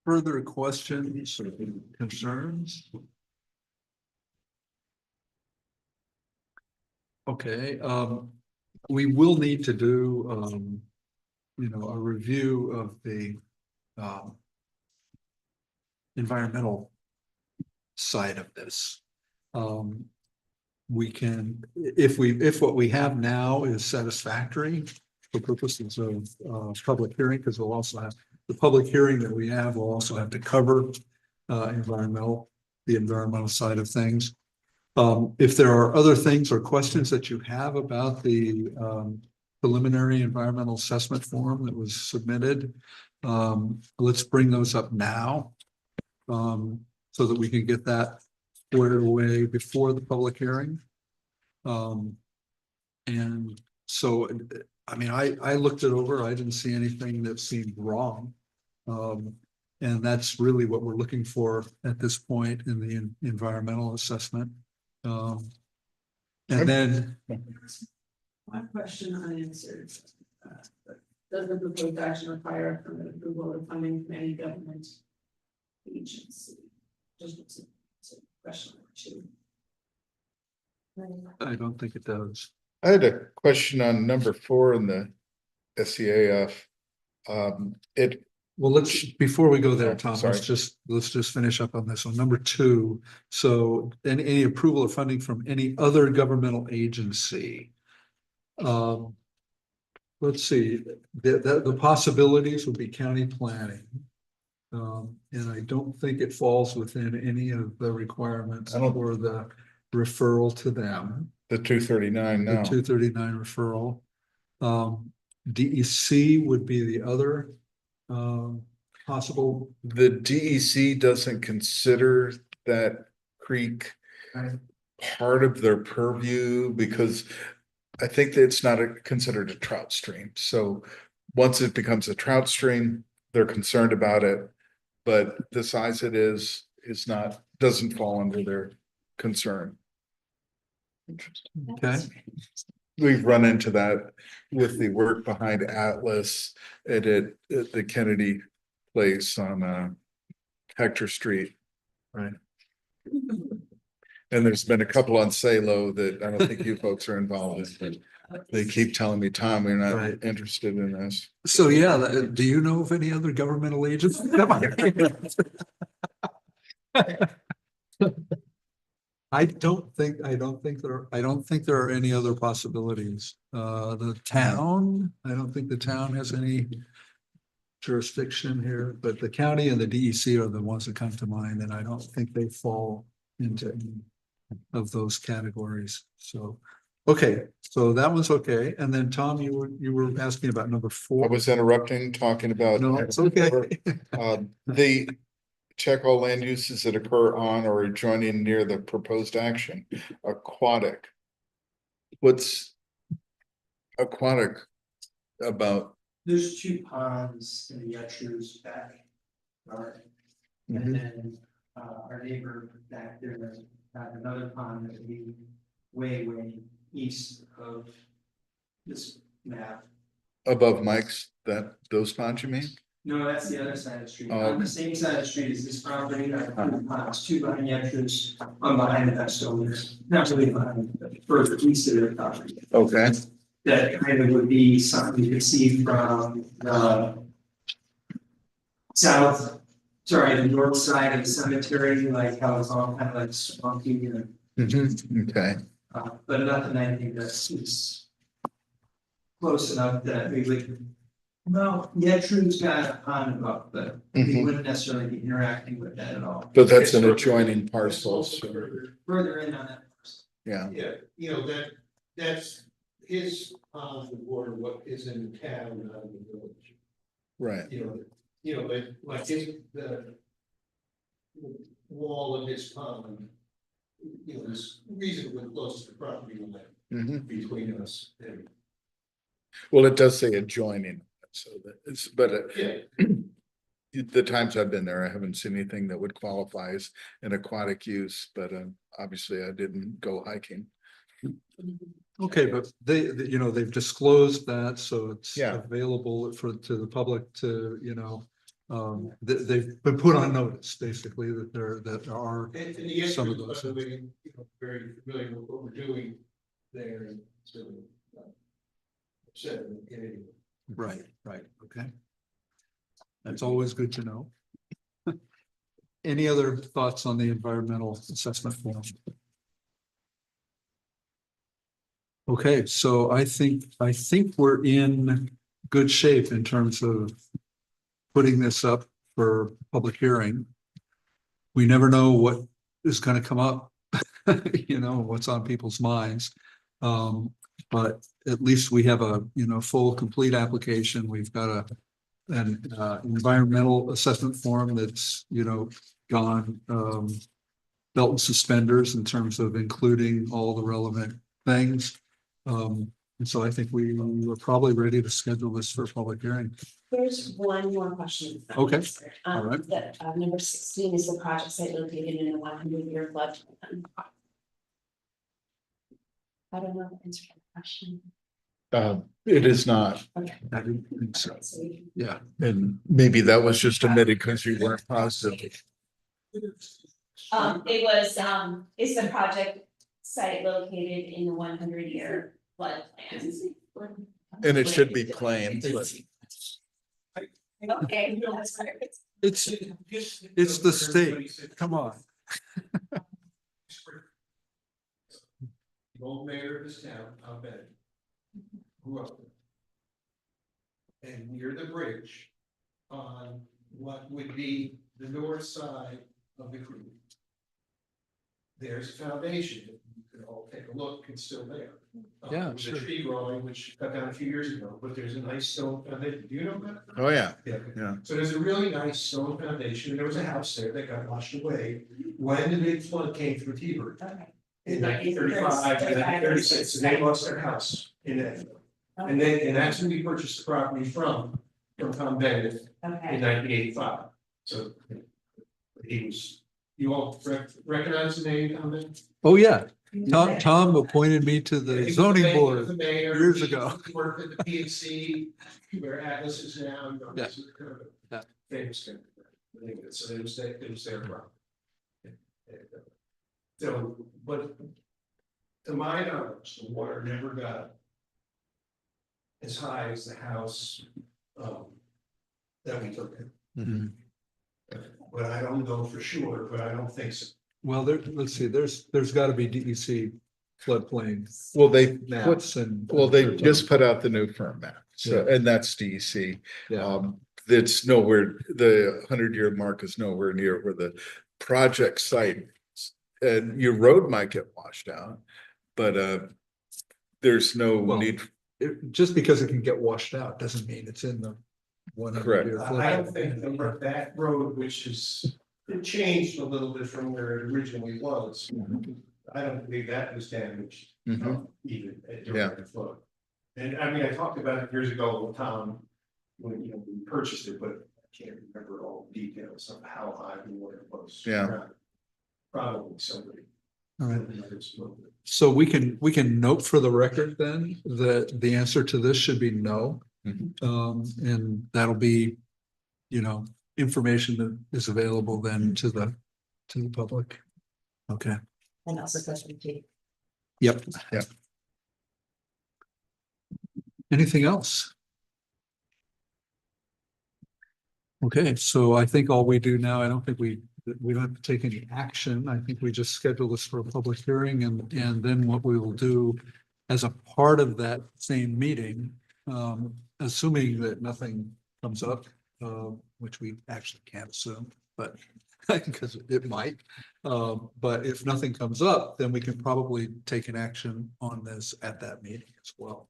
Speaker 3: Further questions or concerns? Okay, we will need to do, you know, a review of the, environmental side of this. We can, if what we have now is satisfactory for purposes of public hearing, because we'll also have, the public hearing that we have will also have to cover the environmental side of things. If there are other things or questions that you have about the preliminary environmental assessment form that was submitted. Let's bring those up now. So that we can get that squared away before the public hearing. And so, I mean, I looked it over, I didn't see anything that seemed wrong. And that's really what we're looking for at this point in the environmental assessment. And then,
Speaker 10: One question unanswered. Does the proposed action require permit approval or funding from any government agency? Just a question or two.
Speaker 3: I don't think it does.
Speaker 4: I had a question on number 4 in the SEAF.
Speaker 3: Well, before we go there, Tom,
Speaker 4: Sorry.
Speaker 3: let's just finish up on this one. Number 2, so any approval or funding from any other governmental agency. Let's see, the possibilities would be county planning. And I don't think it falls within any of the requirements for the referral to them.
Speaker 4: The 239
Speaker 3: The
Speaker 4: now.
Speaker 3: 239 referral. DEC would be the other possible.
Speaker 4: The DEC doesn't consider that creek part of their purview because I think that it's not considered a trout stream. So once it becomes a trout stream, they're concerned about it. But the size it is not, doesn't fall under their concern.
Speaker 3: Okay.
Speaker 4: We've run into that with the work behind Atlas at the Kennedy place on Hector Street.
Speaker 3: Right.
Speaker 4: And there's been a couple on Salo that I don't think you folks are involved in, but they keep telling me, Tom, we're not
Speaker 3: Right.
Speaker 4: interested in this.
Speaker 3: So, yeah, do you know of any other governmental agencies? I don't think there are any other possibilities. The town, I don't think the town has any jurisdiction here, but the county and the DEC are the ones that come to mind, and I don't think they fall into any of those categories. So, okay, so that one's okay. And then Tom, you were asking about number 4.
Speaker 4: I was interrupting, talking about.
Speaker 3: No, it's okay.
Speaker 4: The check all land uses that occur on or adjoining near the proposed action, aquatic. What's aquatic about?
Speaker 10: There's 2 ponds in the Yetru's back. Alright. And then our neighbor back there had another pond that would be way east of this map.
Speaker 4: Above Mike's, those ponds you mean?
Speaker 10: No, that's the other side of the street.
Speaker 4: Oh.
Speaker 10: On the same side of the street as this property, there are 2 ponds, 2 behind Yetru's, one behind the Vestos, not really behind, but further east of their property.
Speaker 4: Okay.
Speaker 10: That kind of would be something you could see from the the north side of the cemetery, like how it's all kind of like swampy and,
Speaker 4: Okay,
Speaker 10: but nothing I think is close enough that we would. Well, yeah, True's got a pond above, but we wouldn't necessarily be interacting with that at all.
Speaker 4: but that's an adjoining parcel,
Speaker 10: It's
Speaker 4: so,
Speaker 10: further in on that parcel.
Speaker 4: yeah,
Speaker 8: Yeah, you know, that's his pond or what is in the town, not in the village.
Speaker 4: right,
Speaker 8: You know, like the wall of his pond, is reasonably close to the property line between us and.
Speaker 4: well, it does say adjoining, so that it's, but
Speaker 8: Yeah.
Speaker 4: the times I've been there, I haven't seen anything that would qualify as an aquatic use, but obviously I didn't go hiking.
Speaker 3: Okay, but they've disclosed that, so it's
Speaker 4: Yeah.
Speaker 3: available to the public to, they've been put on notice, basically, that there are.
Speaker 8: And the answer
Speaker 3: Some of
Speaker 8: is,
Speaker 3: those
Speaker 8: by the way, very familiar with what we're doing there, and so. Upset in any.
Speaker 3: Right, okay. That's always good to know. Any other thoughts on the environmental assessment form? Okay, so I think we're in good shape in terms of putting this up for public hearing. We never know what is going to come up, what's on people's minds. But at least we have a, full, complete application. We've got an environmental assessment form that's, gone, belt and suspenders in terms of including all the relevant things. And so I think we were probably ready to schedule this for a public hearing.
Speaker 7: There's one more question.
Speaker 3: Okay. All right.
Speaker 7: Number 16 is the project site located in a 100-year flood. I don't know the answer to the question.
Speaker 4: It is not,
Speaker 7: Okay.
Speaker 3: I didn't think so.
Speaker 7: So we can-
Speaker 3: Yeah.
Speaker 4: and maybe that was just omitted because you weren't positive.
Speaker 7: It was, is the project site located in the 100-year flood plan?
Speaker 4: And it should be plain, but
Speaker 7: Okay, that's fair.
Speaker 3: It's the state. Come on.
Speaker 8: The old mayor of this town, Tom Bennett, grew up there. And near the bridge on what would be the north side of the creek. There's a foundation, you can all take a look, it's still there.
Speaker 3: Yeah,
Speaker 8: There's
Speaker 3: sure.
Speaker 8: a tree growing, which cut down a few years ago, but there's a nice stone foundation, do you know that?
Speaker 4: oh, yeah,
Speaker 8: Yeah.
Speaker 4: yeah.
Speaker 8: So there's a really nice stone foundation, and there was a house there that got washed away when the big flood came through Heber.
Speaker 7: Okay.
Speaker 8: In 1935 and 1936, and they lost their house in it. And then, and that's when we purchased the property from Tom Bennett in
Speaker 7: Okay.
Speaker 8: 1985. So he was, you all recognize the name Tom Bennett?
Speaker 3: Oh, yeah. Tom appointed me to
Speaker 8: He
Speaker 3: the
Speaker 8: was
Speaker 3: zoning
Speaker 8: the
Speaker 3: board
Speaker 8: mayor,
Speaker 3: years
Speaker 8: he-
Speaker 3: ago.
Speaker 8: He worked at the PNC, where Atlas is now. You know,
Speaker 3: Yeah.
Speaker 8: this is kind of a
Speaker 3: Yeah.
Speaker 8: Famous guy. So it was their problem. So, but to my knowledge, the water never got as high as the house that we took in.
Speaker 3: Mhm.
Speaker 8: But I don't know for sure, but I don't think so.
Speaker 3: Well, let's see, there's got to be DEC floodplain
Speaker 4: Well, they put,
Speaker 3: maps and.
Speaker 4: well, they just put out the new firm map, so, and that's DEC.
Speaker 3: Yeah,
Speaker 4: That's nowhere, the 100-year mark is nowhere near where the project site is. And your road might get washed out, but there's no
Speaker 3: Well,
Speaker 4: need.
Speaker 3: just because it can get washed out doesn't mean it's in the 100-year
Speaker 8: I don't
Speaker 3: flood.
Speaker 8: think that road, which is, it changed a little bit from where it originally was. I don't believe that was damaged, even during the flood. And I mean, I talked about it years ago with Tom, when, we purchased it, but I can't remember all the details of how high the water was.
Speaker 4: Yeah.
Speaker 8: Probably somebody.
Speaker 3: All right. So we can note for the record then that the answer to this should be no. And that'll be, information that is available then to the public. Okay.
Speaker 2: And also question G.
Speaker 3: Yep.
Speaker 4: Yep.
Speaker 3: Anything else? Okay, so I think all we do now, I don't think we don't have to take any action. I think we just schedule this for a public hearing and then what we will do as a part of that same meeting, assuming that nothing comes up, which we actually can't assume, but because it might. But if nothing comes up, then we can probably take an action on this at that meeting as well.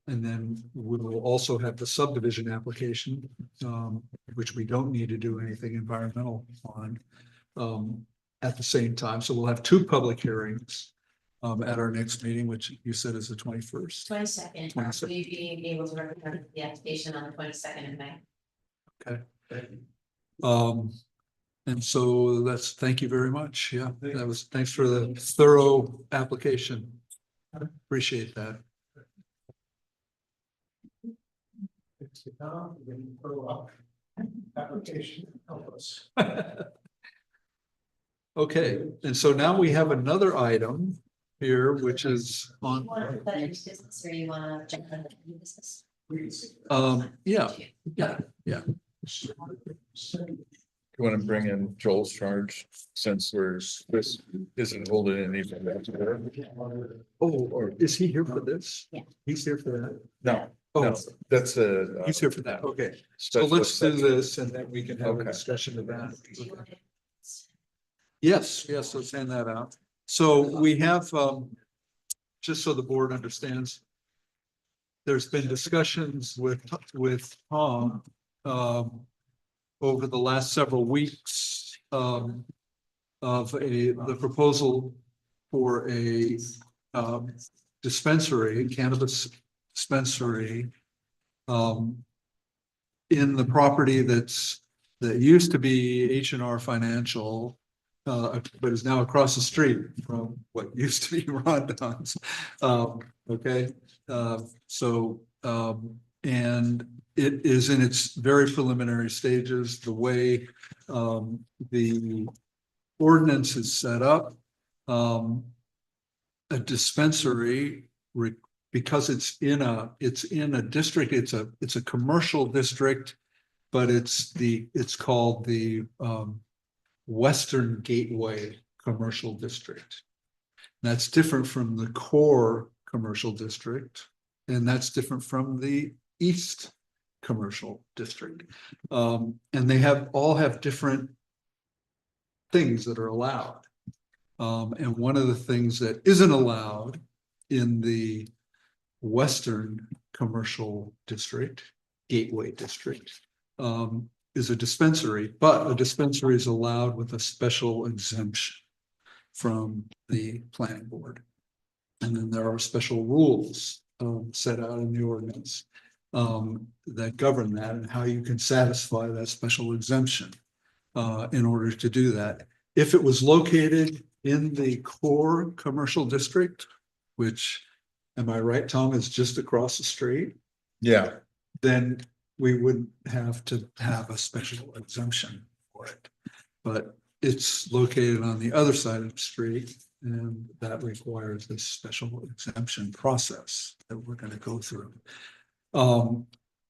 Speaker 3: And then we will also have the subdivision application, which we don't need to do anything environmental on at the same time. So we'll have two public hearings at our next meeting, which you said is the 21st.
Speaker 5: 22nd,
Speaker 3: 22nd.
Speaker 5: we being able to represent the application on the 22nd of May.
Speaker 3: Okay. And so thank you very much. Yeah, thanks for the thorough application. Appreciate that.
Speaker 8: It's the Tom, then you throw up application, help us.
Speaker 3: Okay, and so now we have another item here, which is on.
Speaker 5: You want to put that into business or you want to jump into new business?
Speaker 3: Yeah.
Speaker 4: You want to bring in Joel's charge since Chris isn't holding anything.
Speaker 3: Oh, or is he here for this?
Speaker 5: Yeah.
Speaker 3: He's here for that?
Speaker 4: No,
Speaker 3: Oh,
Speaker 4: no, that's a.
Speaker 3: he's here for that. Okay, so
Speaker 4: special
Speaker 3: let's do
Speaker 4: exception.
Speaker 3: this and then we can have a
Speaker 4: Okay.
Speaker 3: discussion of that.
Speaker 5: Do you want it?
Speaker 3: Yes, let's hand that out. So we have just so the board understands. There's been discussions with Tom, over the last several weeks, of the proposal for a, dispensary, cannabis dispensary, in the property that used to be H&R Financial, but is now across the street from what used to be Rondon's. Okay, and it is in its very preliminary stages. The way the ordinance is set up, a dispensary, because it's in a district, it's a commercial district, but it's called the Western Gateway Commercial District. That's different from the core commercial district, and that's different from the East Commercial District. And they all have different things that are allowed. And one of the things that isn't allowed in the Western Commercial District, Gateway District, is a dispensary, but a dispensary is allowed with a special exemption from the planning board. And then there are special rules set out in the ordinance that govern that and how you can satisfy that special exemption in order to do that. If it was located in the core commercial district, which, am I right, Tom, is just across the street,
Speaker 4: Yeah,
Speaker 3: then we wouldn't have to have a special exemption for it. But it's located on the other side of the street, and that requires this special exemption process that we're going to go through.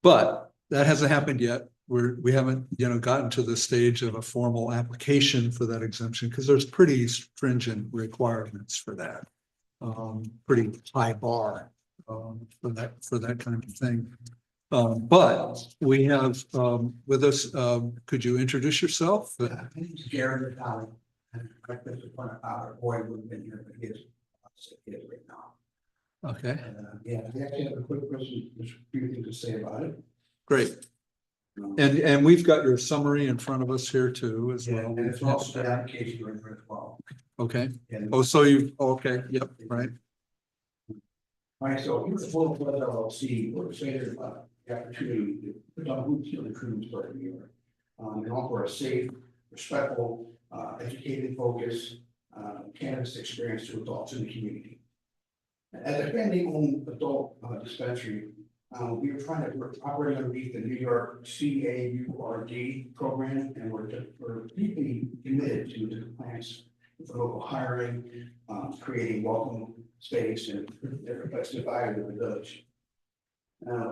Speaker 3: But that hasn't happened yet. We haven't, gotten to the stage of a formal application for that exemption, because there's pretty stringent requirements for that. Pretty high bar for that kind of thing. But we have with us, could you introduce yourself?
Speaker 11: My name's Gary Valley, and I just want to our boy would have been here, but he is right now.
Speaker 3: Okay,
Speaker 11: Yeah, we actually have a quick question, just a few things to say about it.
Speaker 3: great. And we've got your summary in front of us here too, as well.
Speaker 11: And it's also the application right there as well.
Speaker 3: Okay.
Speaker 11: And
Speaker 3: Oh, okay, yep, right.
Speaker 11: all right, so here's the full flood LLC, we're excited about the opportunity to put on boots on the crews for a year. And offer a safe, respectful, educated, focused, cannabis experience to adults in the community. As a family-owned adult dispensary, we were trying to operate underneath the New York CAURD program, and we're deeply committed to the compliance with local hiring, creating welcome space and different place to buy with the village.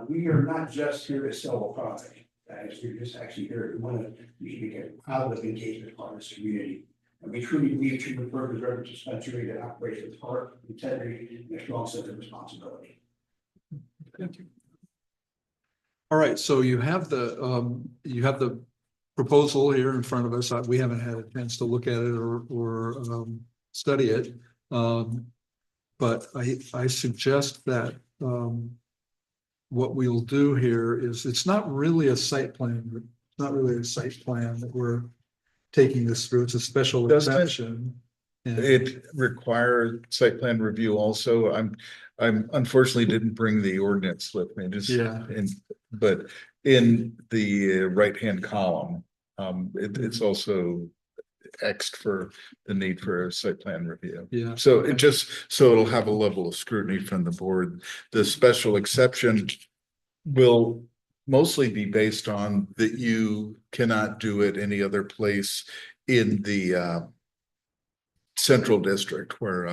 Speaker 11: We are not just here to sell a product, guys. We're just actually here. We want to get a positive engagement part of this community. And we truly believe Treatment Burger is a dispensary that operates with heart, integrity, and a strong sense of responsibility.
Speaker 3: Thank you. All right, so you have the proposal here in front of us. We haven't had a chance to look at it or study it. But I suggest that what we'll do here is, it's not really a site plan. It's not really a site plan that we're taking this through. It's a special
Speaker 4: Doesn't it?
Speaker 3: exception. And-
Speaker 4: it required site plan review also. I'm unfortunately didn't bring the ordinance with me,
Speaker 3: Yeah.
Speaker 4: but in the right-hand column, it's also Xed for the need for a site plan review.
Speaker 3: Yeah.
Speaker 4: So it'll have a level of scrutiny from the board. The special exception will mostly be based on that you cannot do it any other place in the central district where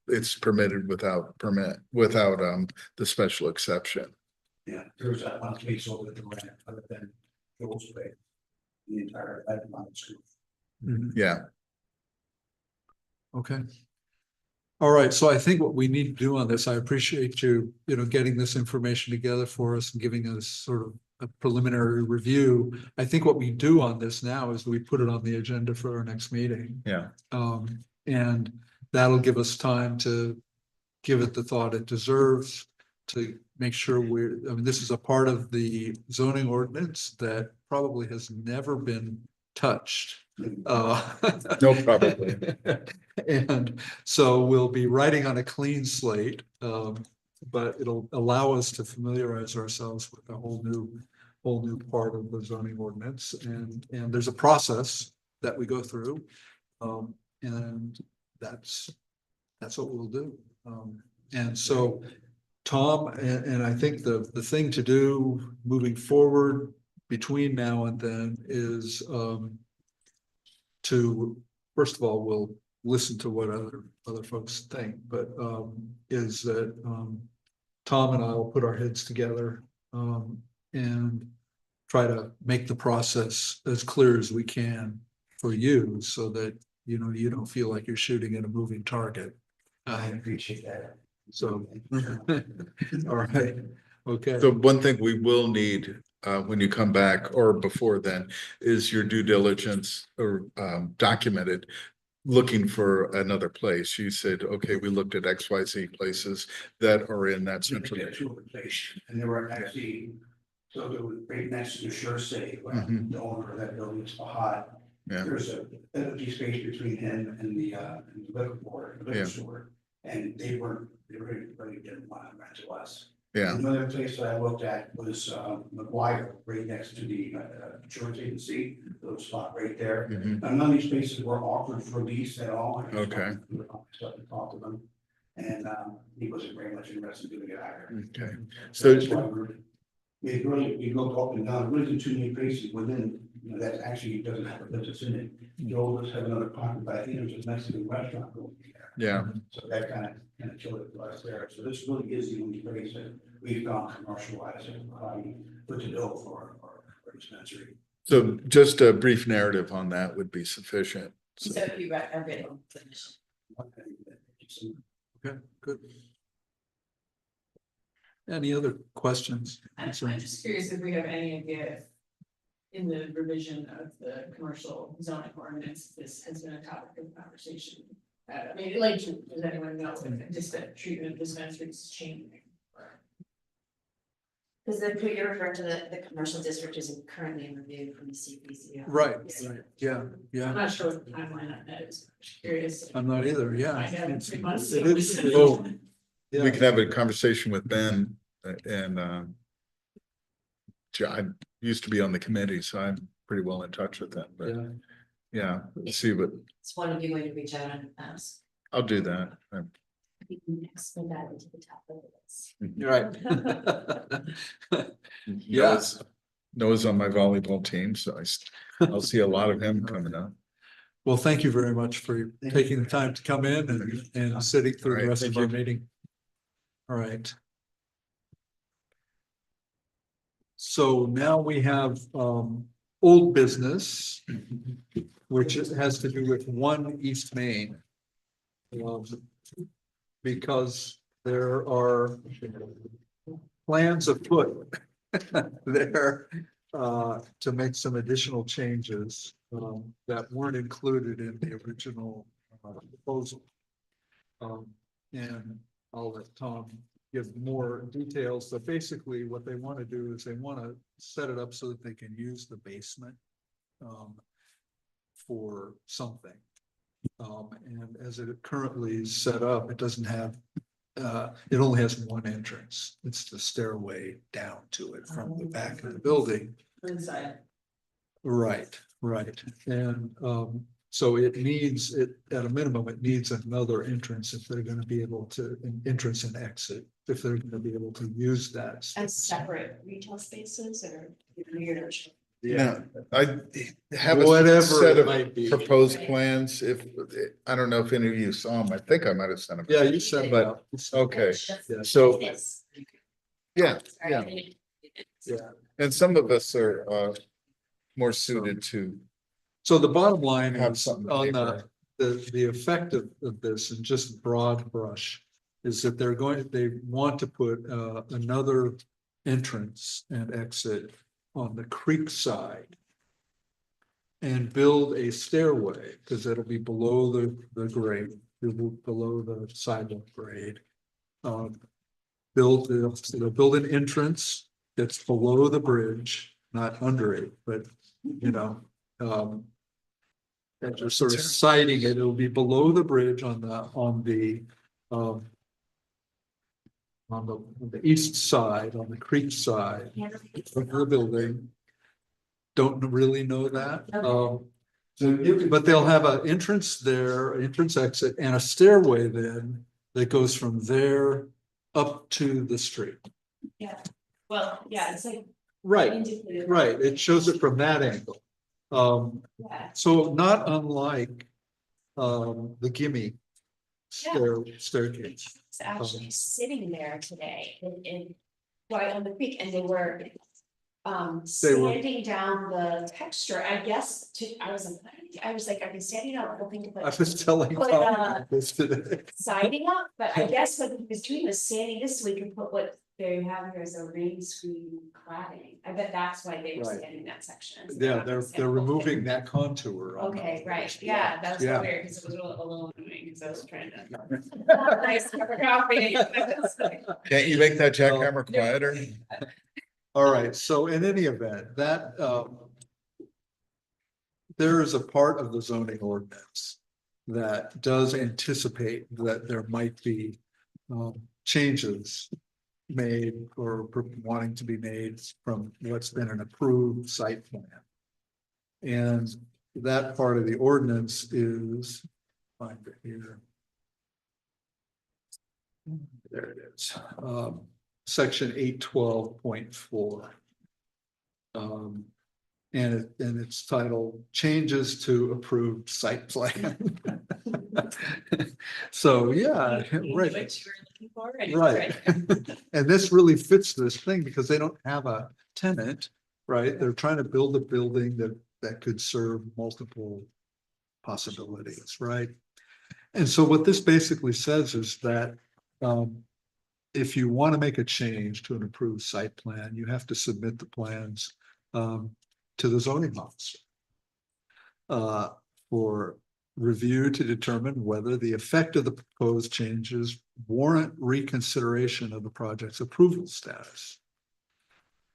Speaker 4: it's permitted without the special exception.
Speaker 11: Yeah, there's that one case over the land, other than Joel's Bay. The entire school.
Speaker 3: Mhm.
Speaker 4: Yeah,
Speaker 3: Okay. All right, so I think what we need to do on this, I appreciate you, getting this information together for us and giving us sort of a preliminary review. I think what we do on this now is we put it on the agenda for our next meeting.
Speaker 4: yeah.
Speaker 3: And that'll give us time to give it the thought it deserves, to make sure I mean, this is a part of the zoning ordinance that probably has never been touched.
Speaker 4: No, probably.
Speaker 3: And so we'll be writing on a clean slate, but it'll allow us to familiarize ourselves with a whole new part of the zoning ordinance, and there's a process that we go through. And that's what we'll do. And so Tom, and I think the thing to do moving forward between now and then is to, first of all, we'll listen to what other folks think, but is that Tom and I will put our heads together and try to make the process as clear as we can for you, so that you know you don't feel like you're shooting at a moving target.
Speaker 11: I appreciate that.
Speaker 3: So, all right, okay.
Speaker 4: So one thing we will need when you come back or before then is your due diligence or documented looking for another place. You said, okay, we looked at XYZ places that are in that central.
Speaker 11: And they were actually, so they were right next to the Sure City,
Speaker 4: Mhm.
Speaker 11: the owner of that building is Fahad.
Speaker 4: Yeah.
Speaker 11: There's a empty space between him and the liquor board, the
Speaker 4: Yeah.
Speaker 11: liquor store. And they really didn't want to rent to us.
Speaker 4: Yeah,
Speaker 11: Another place that I looked at was McGuire, right next to the insurance agency, little spot right there.
Speaker 4: Mhm.
Speaker 11: None of these spaces were offered for lease at all. I just
Speaker 4: Okay.
Speaker 11: started to talk to them, and he wasn't very much interested in doing it either.
Speaker 4: okay.
Speaker 11: So
Speaker 4: So,
Speaker 11: that's why we looked up and down, really too many places within, you know, that actually doesn't have a business in it. Joel does have another pocket, but I think there's a Mexican restaurant going there.
Speaker 4: yeah,
Speaker 11: So that kind of killed it for us there. So this really is the only place that we've gone commercialized and put the bill for dispensary.
Speaker 4: so just a brief narrative on that would be sufficient. So-
Speaker 2: So you are ready to finish.
Speaker 3: Okay, good. Any other questions?
Speaker 1: I'm
Speaker 3: concerns?
Speaker 1: just curious if we have any idea if in the revision of the commercial zoning ordinance, this has been a topic of conversation. I mean, like, does anyone know if just that treatment of dispensaries is changing?
Speaker 2: Because you're referring to the commercial district is currently in review from the CPC.
Speaker 3: Right, yeah,
Speaker 1: I'm
Speaker 3: yeah.
Speaker 1: not sure what the timeline on that is. I'm just curious.
Speaker 3: I'm not either, yeah.
Speaker 1: I know,
Speaker 3: It's-
Speaker 1: 3 months.
Speaker 3: it is-
Speaker 4: Oh,
Speaker 3: yeah.
Speaker 4: we can have a conversation with Ben and I used to be on the committee, so I'm pretty well in touch with them, but
Speaker 3: Yeah.
Speaker 4: yeah, let's see what,
Speaker 2: It's one of you going to reach out and ask.
Speaker 4: I'll do that.
Speaker 7: We can expand that into the top of this.
Speaker 3: You're right. Yeah.
Speaker 4: Noah's on my volleyball team, so I'll see a lot of him coming up.
Speaker 3: Well, thank you very much for taking the time to come in and sitting through
Speaker 4: All
Speaker 3: the
Speaker 4: right,
Speaker 3: rest of
Speaker 4: thank
Speaker 3: our
Speaker 4: you.
Speaker 3: meeting. All right. So now we have old business, which has to do with 1 East Main. Because there are plans afoot there to make some additional changes that weren't included in the original proposal. And I'll let Tom give more details, but basically what they want to do is they want to set it up so that they can use the basement for something. And as it currently is set up, it doesn't have, it only has 1 entrance. It's the stairway down to it from the back of the building.
Speaker 1: Inside.
Speaker 3: Right, right. And so it needs, at a minimum, it needs another entrance if they're gonna be able to, an entrance and exit, if they're gonna be able to use that.
Speaker 7: As separate retail spaces or your
Speaker 4: Yeah, I have a
Speaker 3: Whatever
Speaker 4: set
Speaker 3: it
Speaker 4: of
Speaker 3: might be.
Speaker 4: proposed plans. If, I don't know if any of you saw them. I think I might have sent them.
Speaker 3: Yeah, you said
Speaker 4: But,
Speaker 3: that.
Speaker 4: okay,
Speaker 3: Yeah.
Speaker 4: so,
Speaker 7: This.
Speaker 4: yeah,
Speaker 7: Sorry,
Speaker 4: yeah.
Speaker 7: I didn't-
Speaker 3: Yeah.
Speaker 4: And some of us are more suited to
Speaker 3: So the bottom line
Speaker 4: have
Speaker 3: is
Speaker 4: something.
Speaker 3: on
Speaker 4: paper.
Speaker 3: the effect of this and just broad brush is that they want to put another entrance and exit on the creek side and build a stairway, because it'll be below the grade, below the sidewalk grade, build, build an entrance that's below the bridge, not under it, but, you know, and just sort of sighting it, it'll be below the bridge on um, on the east side, on the creek side of the building. Don't really know that. But they'll have an entrance there, entrance exit, and a stairway then that goes from there up to the street.
Speaker 7: Well, yeah, it's like.
Speaker 3: Right,
Speaker 7: indicated.
Speaker 3: right. It shows it from that angle.
Speaker 7: Yeah.
Speaker 3: So not unlike the gimme staircase.
Speaker 7: It's actually sitting there today in right on the creek, and they were sanding down the texture, I guess, I was like, are they standing up, hoping to put.
Speaker 3: I was telling
Speaker 7: Put,
Speaker 3: Tom this today.
Speaker 7: siding up, but I guess what he was doing was sanding this so we can put what they have here as a rain screen cladding. I bet that's why they were
Speaker 3: Right.
Speaker 7: sanding that section.
Speaker 3: Yeah, they're removing that contour. on
Speaker 7: Okay,
Speaker 3: the-
Speaker 7: right, yeah, that was
Speaker 3: Yeah.
Speaker 7: so weird, because it was a little annoying, because I was trying to. Nice cup of coffee.
Speaker 4: Can't you make that jackhammer quieter?
Speaker 3: All right, so in any event, that there is a part of the zoning ordinance that does anticipate that there might be changes made or wanting to be made from what's been an approved site plan. And that part of the ordinance is, find it here. There it is, section 812.4. And it's titled Changes to Approved Site Plan. So, yeah, right.
Speaker 7: What you were looking for, and
Speaker 3: Right. And this really fits this thing because they don't have a tenant, right? They're trying to build a building that could serve multiple possibilities, right? And so what this basically says is that if you want to make a change to an approved site plan, you have to submit the plans to the zoning officer for review to determine whether the effect of the proposed changes warrant reconsideration of the project's approval status.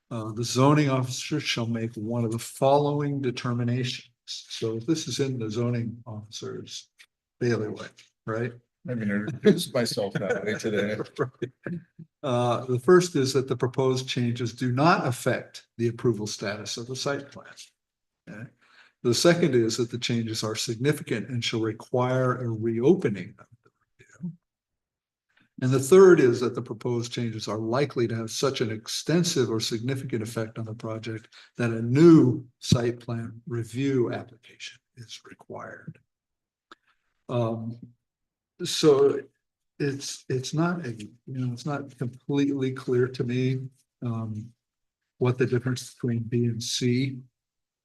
Speaker 3: The zoning officer shall make one of the following determinations. So this is in the zoning officer's bailiwick, right?
Speaker 4: I mean, introduce myself that way today.
Speaker 3: The first is that the proposed changes do not affect the approval status of the site plan. Okay. The second is that the changes are significant and shall require a reopening of the review. And the third is that the proposed changes are likely to have such an extensive or significant effect on the project that a new site plan review application is required. So it's not it's not completely clear to me what the difference between B and C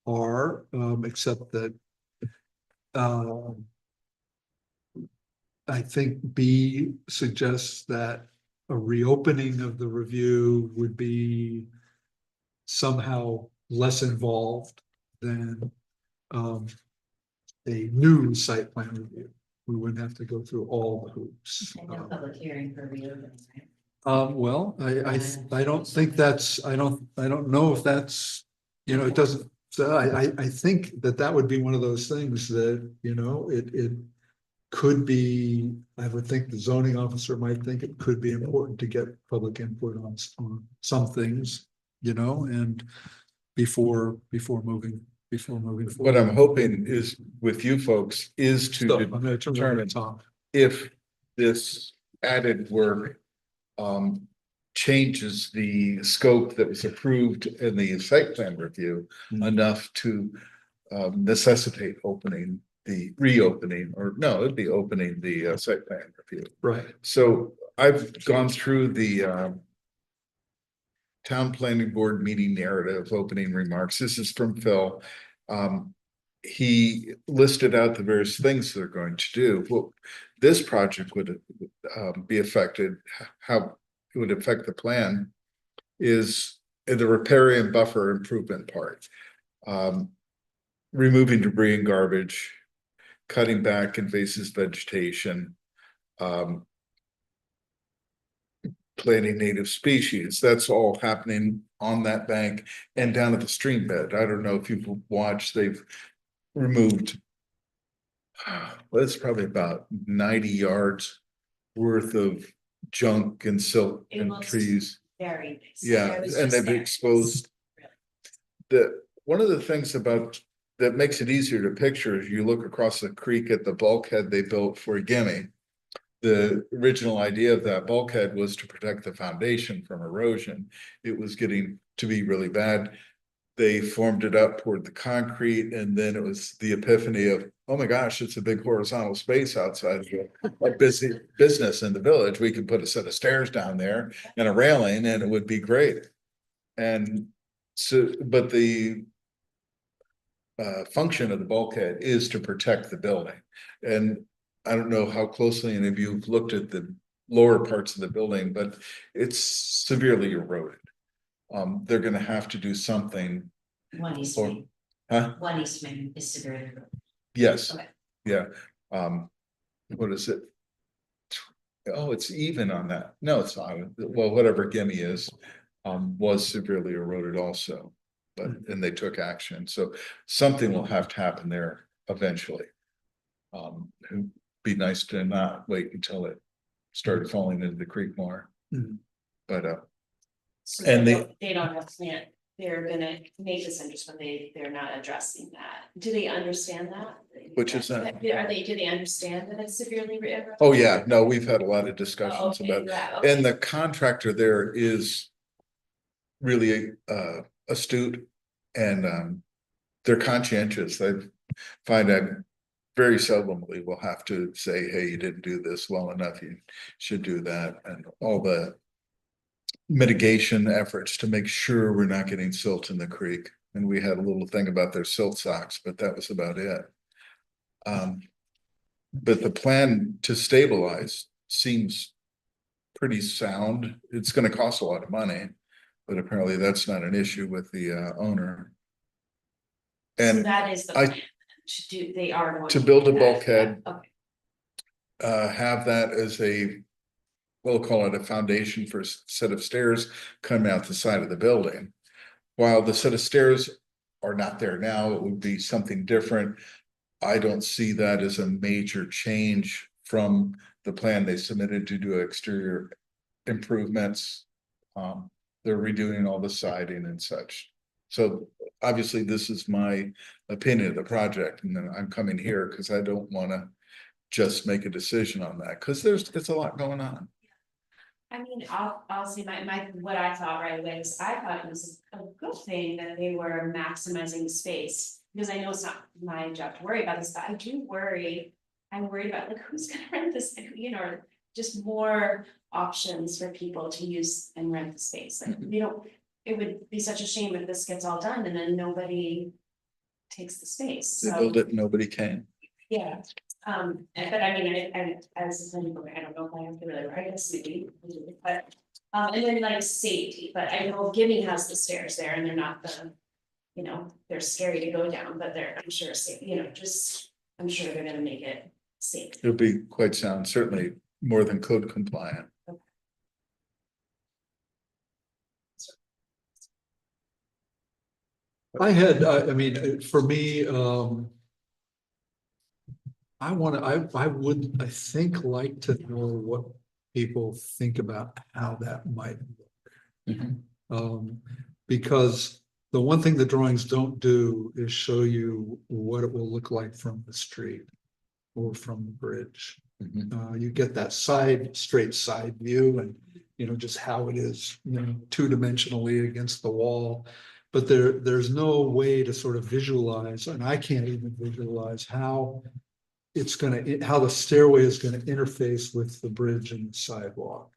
Speaker 3: are, except that I think B suggests that a reopening of the review would be somehow less involved than a new site plan review. We wouldn't have to go through all the hoops.
Speaker 2: And no public hearing for reopening, right?
Speaker 3: Well, I don't think that's, I don't know if that's, it doesn't, so I think that would be one of those things that, it could be, I would think the zoning officer might think it could be important to get public input on some things, and before moving forward.
Speaker 4: What I'm hoping is with you folks is to
Speaker 3: So, I'm gonna turn it over to
Speaker 4: determine
Speaker 3: Tom.
Speaker 4: if this added work changes the scope that was approved in the site plan review
Speaker 3: Mhm.
Speaker 4: enough to necessitate reopening, or no, it'd be opening the site plan review.
Speaker 3: Right.
Speaker 4: So I've gone through the town planning board meeting narrative, opening remarks. This is from Phil. He listed out the various things they're going to do. Well, this project would be affected, how it would affect the plan is in the riparian buffer improvement part. Removing debris and garbage, cutting back invasive vegetation, planting native species. That's all happening on that bank and down at the stream bed. I don't know if you've watched, they've removed. Well, it's probably about 90 yards worth of junk and silt
Speaker 7: It
Speaker 4: and
Speaker 7: looks
Speaker 4: trees.
Speaker 7: Very nice.
Speaker 4: Yeah,
Speaker 7: I was
Speaker 4: and
Speaker 7: just
Speaker 4: they've
Speaker 7: there.
Speaker 4: exposed. One of the things about that makes it easier to picture is you look across the creek at the bulkhead they built for Gimme. The original idea of that bulkhead was to protect the foundation from erosion. It was getting to be really bad. They formed it up, poured the concrete, and then it was the epiphany of, oh my gosh, it's a big horizontal space outside of a busy business in the village. We could put a set of stairs down there and a railing and it would be great. And so, but the function of the bulkhead is to protect the building. And I don't know how closely any of you have looked at the lower parts of the building, but it's severely eroded. They're gonna have to do something.
Speaker 2: One
Speaker 4: Or-
Speaker 2: eastman,
Speaker 4: Huh?
Speaker 2: one eastman is severely.
Speaker 4: Yes,
Speaker 2: Okay.
Speaker 4: yeah. What is it? Oh, it's even on that. No, it's not. Well, whatever Gimme is, was severely eroded also. But, and they took action. So something will have to happen there eventually. It'd be nice to not wait until it started falling into the creek more.
Speaker 3: Mhm.
Speaker 4: But,
Speaker 7: So
Speaker 4: And
Speaker 7: they don't have plan, they're gonna make this when they're not addressing that. Do they understand that?
Speaker 4: Which is that?
Speaker 7: Do they understand that it's severely eroded?
Speaker 4: oh yeah, no, we've had a lot of discussions
Speaker 7: Okay,
Speaker 4: about,
Speaker 7: yeah, okay.
Speaker 4: and the contractor there is really astute and they're conscientious. They find that very seldomly will have to say, hey, you didn't do this well enough, you should do that, and all the mitigation efforts to make sure we're not getting silt in the creek. And we had a little thing about their silt socks, but that was about it. But the plan to stabilize seems pretty sound. It's gonna cost a lot of money, but apparently that's not an issue with the owner.
Speaker 7: So
Speaker 4: And
Speaker 7: that is the
Speaker 4: I-
Speaker 7: plan, they are. going
Speaker 4: to build a
Speaker 7: do that,
Speaker 4: bulkhead.
Speaker 7: yeah, okay.
Speaker 4: Have that as a, we'll call it a foundation for a set of stairs coming out the side of the building. While the set of stairs are not there now, it would be something different. I don't see that as a major change from the plan they submitted to do exterior improvements. They're redoing all the siding and such. So obviously, this is my opinion of the project, and then I'm coming here because I don't want to just make a decision on that, because it's a lot going on.
Speaker 7: I mean, I'll see what I thought right away is I thought it was a good thing that they were maximizing space. Because I know it's not my job to worry about this, but I do worry, I'm worried about like, who's gonna rent this, you know, just more options for people to use and rent the space, like, we don't. It would be such a shame if this gets all done and then nobody takes the space,
Speaker 4: They
Speaker 7: so.
Speaker 4: build it, and nobody can.
Speaker 7: Yeah, but I mean, I as a planning board, I don't know if I have to really write a city, but. And then like safety, but I know Gimme has the stairs there and they're not the. You know, they're scary to go down, but I'm sure safe, you know, I'm sure they're gonna make it safe.
Speaker 4: It'll be quite sound, certainly more than code compliant.
Speaker 3: I mean, for me, I would, I think, like to know what people think about how that might look. Because the one thing the drawings don't do is show you what it will look like from the street or from the bridge. You get that straight side view and, you know, just how it is, you know, two-dimensionally against the wall. But there's no way to sort of visualize, and I can't even visualize how how the stairway is gonna interface with the bridge and the sidewalk.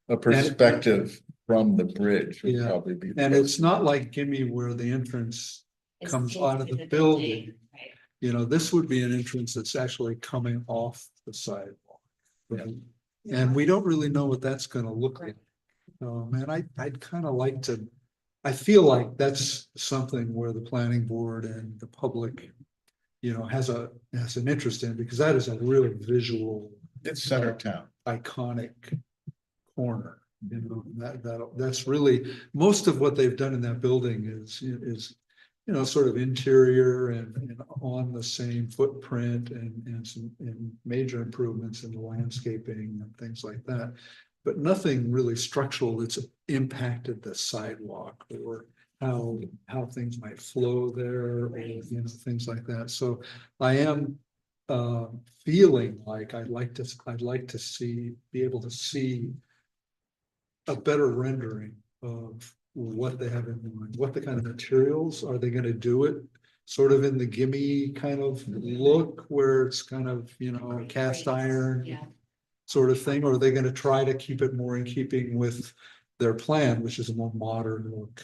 Speaker 4: A perspective from the bridge would
Speaker 3: Yeah,
Speaker 4: probably be.
Speaker 3: And it's not like Gimme where the entrance
Speaker 7: It's
Speaker 3: comes
Speaker 7: into
Speaker 3: out of the building.
Speaker 7: right?
Speaker 3: You know, this would be an entrance that's actually coming off the sidewalk. And we don't really know what that's gonna look like. And I'd kind of like to, I feel like that's something where the planning board and the public, you know, has an interest in, because that is a really visual,
Speaker 4: It's center town.
Speaker 3: iconic corner. You know, that's really, most of what they've done in that building is, you know, sort of interior and on the same footprint and some major improvements in the landscaping and things like that. But nothing really structural that's impacted the sidewalk or how things might flow there, or, you know, things like that. So I am feeling like I'd like to be able to see a better rendering of what they have in mind, what the kind of materials, are they gonna do it sort of in the gimme kind of look where it's kind of, you know, cast iron
Speaker 5: Yeah.
Speaker 3: sort of thing, or are they gonna try to keep it more in keeping with their plan, which is a more modern look,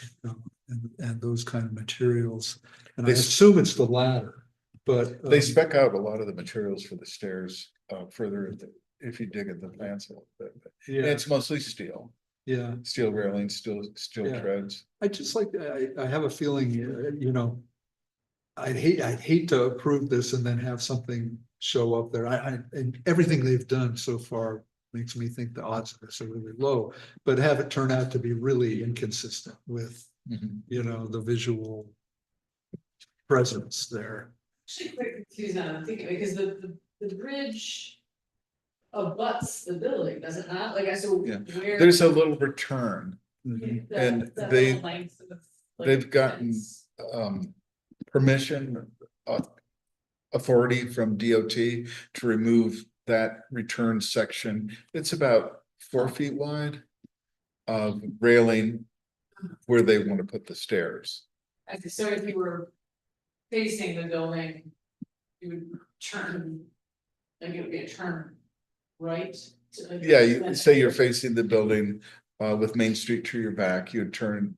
Speaker 3: and those kind of materials? And I
Speaker 4: They-
Speaker 3: assume it's the latter, but.
Speaker 4: They spec out a lot of the materials for the stairs further if you dig at the plants a little bit. But
Speaker 3: Yeah,
Speaker 4: it's mostly steel railing, steel
Speaker 3: Yeah.
Speaker 4: treads.
Speaker 3: I just like, I have a feeling, you know. I'd hate to approve this and then have something show up there. And everything they've done so far makes me think the odds of this are really low, but have it turn out to be really inconsistent with,
Speaker 4: Mhm.
Speaker 3: you know, the visual presence there.
Speaker 1: Actually quite confused now, I'm thinking, because the bridge abuts the building, does it not? Like, so
Speaker 4: Yeah.
Speaker 1: where?
Speaker 4: There's a little return.
Speaker 3: Mhm.
Speaker 4: and
Speaker 1: the
Speaker 4: they-
Speaker 1: whole length of, like,
Speaker 4: they've gotten-
Speaker 1: fence.
Speaker 4: Permission, authority from DOT to remove that return section. It's about 4 feet wide of railing where they want to put the stairs.
Speaker 1: I see, so if you were facing the building, you would turn, like it would be a turn, right?
Speaker 4: Yeah, you say you're facing the building with Main Street to your back, you'd turn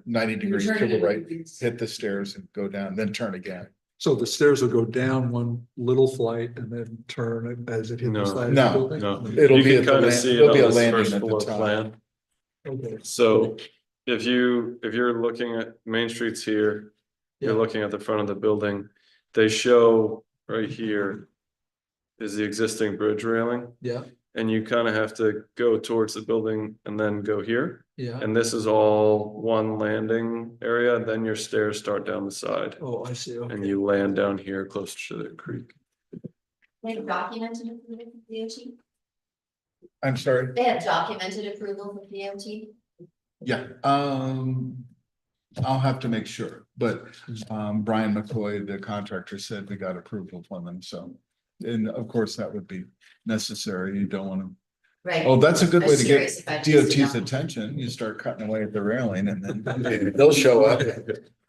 Speaker 4: 90 degrees to the right, hit the stairs and go down, then turn again.
Speaker 3: So the stairs will go down one little flight and then turn as it hits the
Speaker 6: No.
Speaker 3: side of the
Speaker 4: No,
Speaker 3: building?
Speaker 6: No,
Speaker 4: It'll
Speaker 6: you
Speaker 4: be
Speaker 6: can
Speaker 4: at the
Speaker 6: kind of
Speaker 4: land-
Speaker 6: see it
Speaker 4: there'll
Speaker 6: on
Speaker 4: be a
Speaker 6: this
Speaker 4: landing
Speaker 6: first
Speaker 4: at the
Speaker 6: floor
Speaker 4: top.
Speaker 6: plan.
Speaker 3: Okay.
Speaker 6: So if you're looking at Main Street's here, you're
Speaker 3: Yeah.
Speaker 6: looking at the front of the building, they show right here is the existing bridge railing,
Speaker 3: Yeah,
Speaker 6: and you kind of have to go towards the building and then go here.
Speaker 3: yeah.
Speaker 6: And this is all one landing area, and then your stairs start down the side,
Speaker 3: Oh, I see, okay.
Speaker 6: and you land down here close to the creek.
Speaker 2: They've documented approval from DOT?
Speaker 4: I'm sorry.
Speaker 2: They have documented approval from DOT?
Speaker 4: Yeah, I'll have to make sure, but Brian McCoy, the contractor, said we got approval from them, so. And of course, that would be necessary. You don't want to.
Speaker 2: Right.
Speaker 4: Oh, that's a good
Speaker 2: I
Speaker 4: way
Speaker 2: was
Speaker 4: to
Speaker 2: curious if
Speaker 4: get
Speaker 2: I'd missed it
Speaker 4: DOT's
Speaker 2: out.
Speaker 4: attention. You start cutting away at the railing and then they'll show up.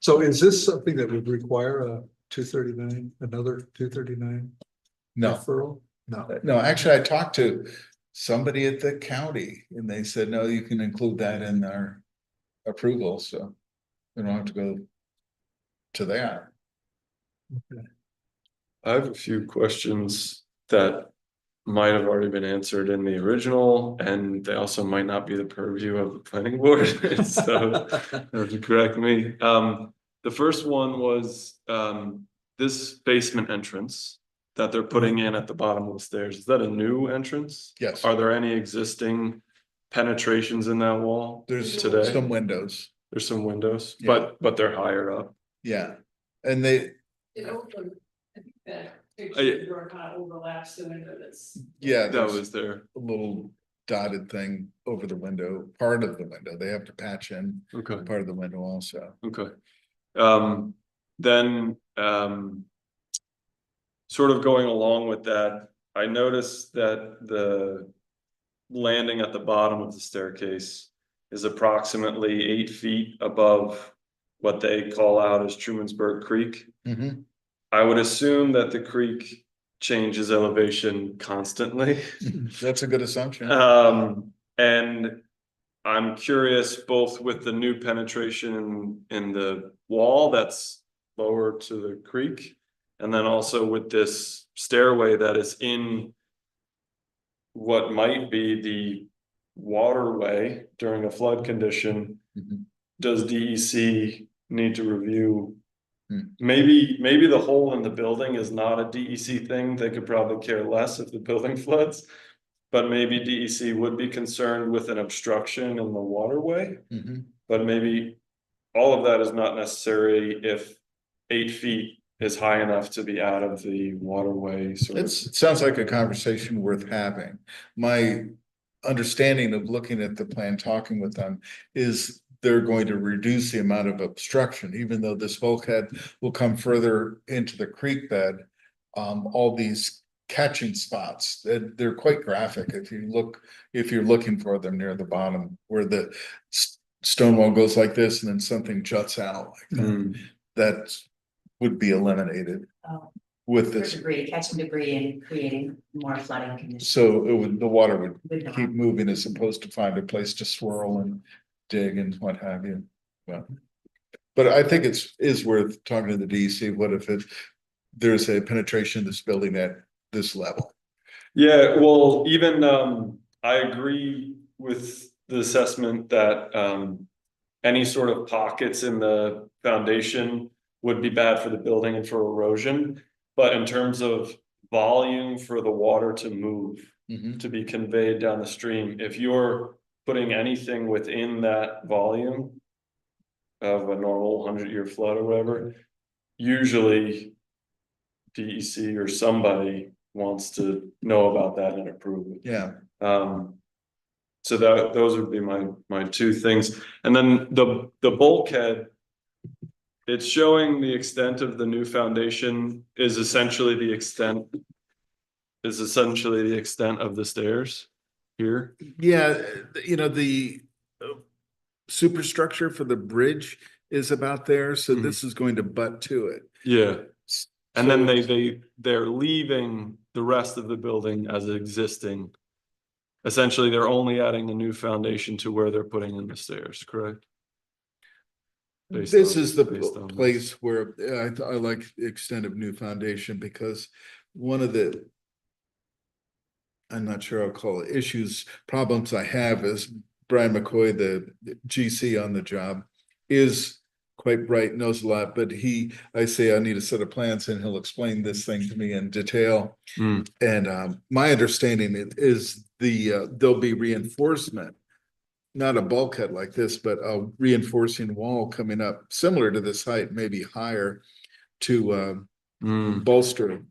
Speaker 3: So is this something that would require a 239, another 239
Speaker 4: No,
Speaker 3: referral? No.
Speaker 4: no, actually, I talked to somebody at the county and they said, no, you can include that in our approval, so. We don't have to go to that.
Speaker 6: I have a few questions that might have already been answered in the original, and they also might not be the purview of the planning board, so you have to correct me. The first one was this basement entrance that they're putting in at the bottom of the stairs. Is that a new entrance?
Speaker 4: Yes,
Speaker 6: Are there any existing penetrations in that wall?
Speaker 4: there's
Speaker 6: today?
Speaker 4: some windows,
Speaker 6: There's some windows,
Speaker 4: Yeah.
Speaker 6: but they're higher up.
Speaker 4: yeah. And they,
Speaker 1: It over, I think that picture door kind of overlaps the window that's.
Speaker 4: yeah,
Speaker 6: That
Speaker 4: there's
Speaker 6: was there.
Speaker 4: a little dotted thing over the window, part of the window. They have to patch in
Speaker 6: Okay.
Speaker 4: part of the window also.
Speaker 6: Okay. Then, sort of going along with that, I noticed that the landing at the bottom of the staircase is approximately 8 feet above what they call out as Trumansburg Creek.
Speaker 4: Mhm.
Speaker 6: I would assume that the creek changes elevation constantly.
Speaker 4: That's a good assumption.
Speaker 6: And I'm curious, both with the new penetration in the wall that's lower to the creek, and then also with this stairway that is in what might be the waterway during a flood condition.
Speaker 4: Mhm.
Speaker 6: Does DEC need to review?
Speaker 4: Hmm.
Speaker 6: Maybe the hole in the building is not a DEC thing. They could probably care less if the building floods. but maybe DEC would be concerned with an obstruction in the waterway. But maybe all of that is not necessary if 8 feet is high enough to be out of the waterway. So
Speaker 4: It sounds like a conversation worth having. My understanding of looking at the plan, talking with them, is they're going to reduce the amount of obstruction, even though this bulkhead will come further into the creek bed. All these catching spots, they're quite graphic. If you're looking for them near the bottom where the stone wall goes like this and then something juts out like that, that would be eliminated
Speaker 2: Oh,
Speaker 4: with
Speaker 2: for
Speaker 4: this.
Speaker 2: debris, catching debris and creating more flooding conditions.
Speaker 4: So the water would
Speaker 2: Would not.
Speaker 4: keep moving as opposed to find a place to swirl and dig and what have you. But I think is worth talking to the DEC. What if there's a penetration in this building at this level?
Speaker 6: yeah, well, even I agree with the assessment that any sort of pockets in the foundation would be bad for the building and for erosion. But in terms of volume for the water to move, to be conveyed down the stream, if you're putting anything within that volume of a normal 100-year flood or whatever, usually DEC or somebody wants to know about that and approve it.
Speaker 4: Yeah.
Speaker 6: So those would be my two things. And then the bulkhead, it's showing the extent of the new foundation is essentially the extent of the stairs here.
Speaker 4: Yeah, the superstructure for the bridge is about there, so this is going to butt to it.
Speaker 6: Yeah. And then they're leaving the rest of the building as existing. Essentially, they're only adding a new foundation to where they're putting in the stairs, correct?
Speaker 4: This is the place where I like the extent of new foundation, because one of the, I'm not sure I'll call it problems I have is Brian McCoy, the GC on the job, is quite bright, knows a lot, but I say I need a set of plans and he'll explain this thing to me in detail. And my understanding is there'll be reinforcement, not a bulkhead like this, but a reinforcing wall coming up similar to this height, maybe higher, to bolster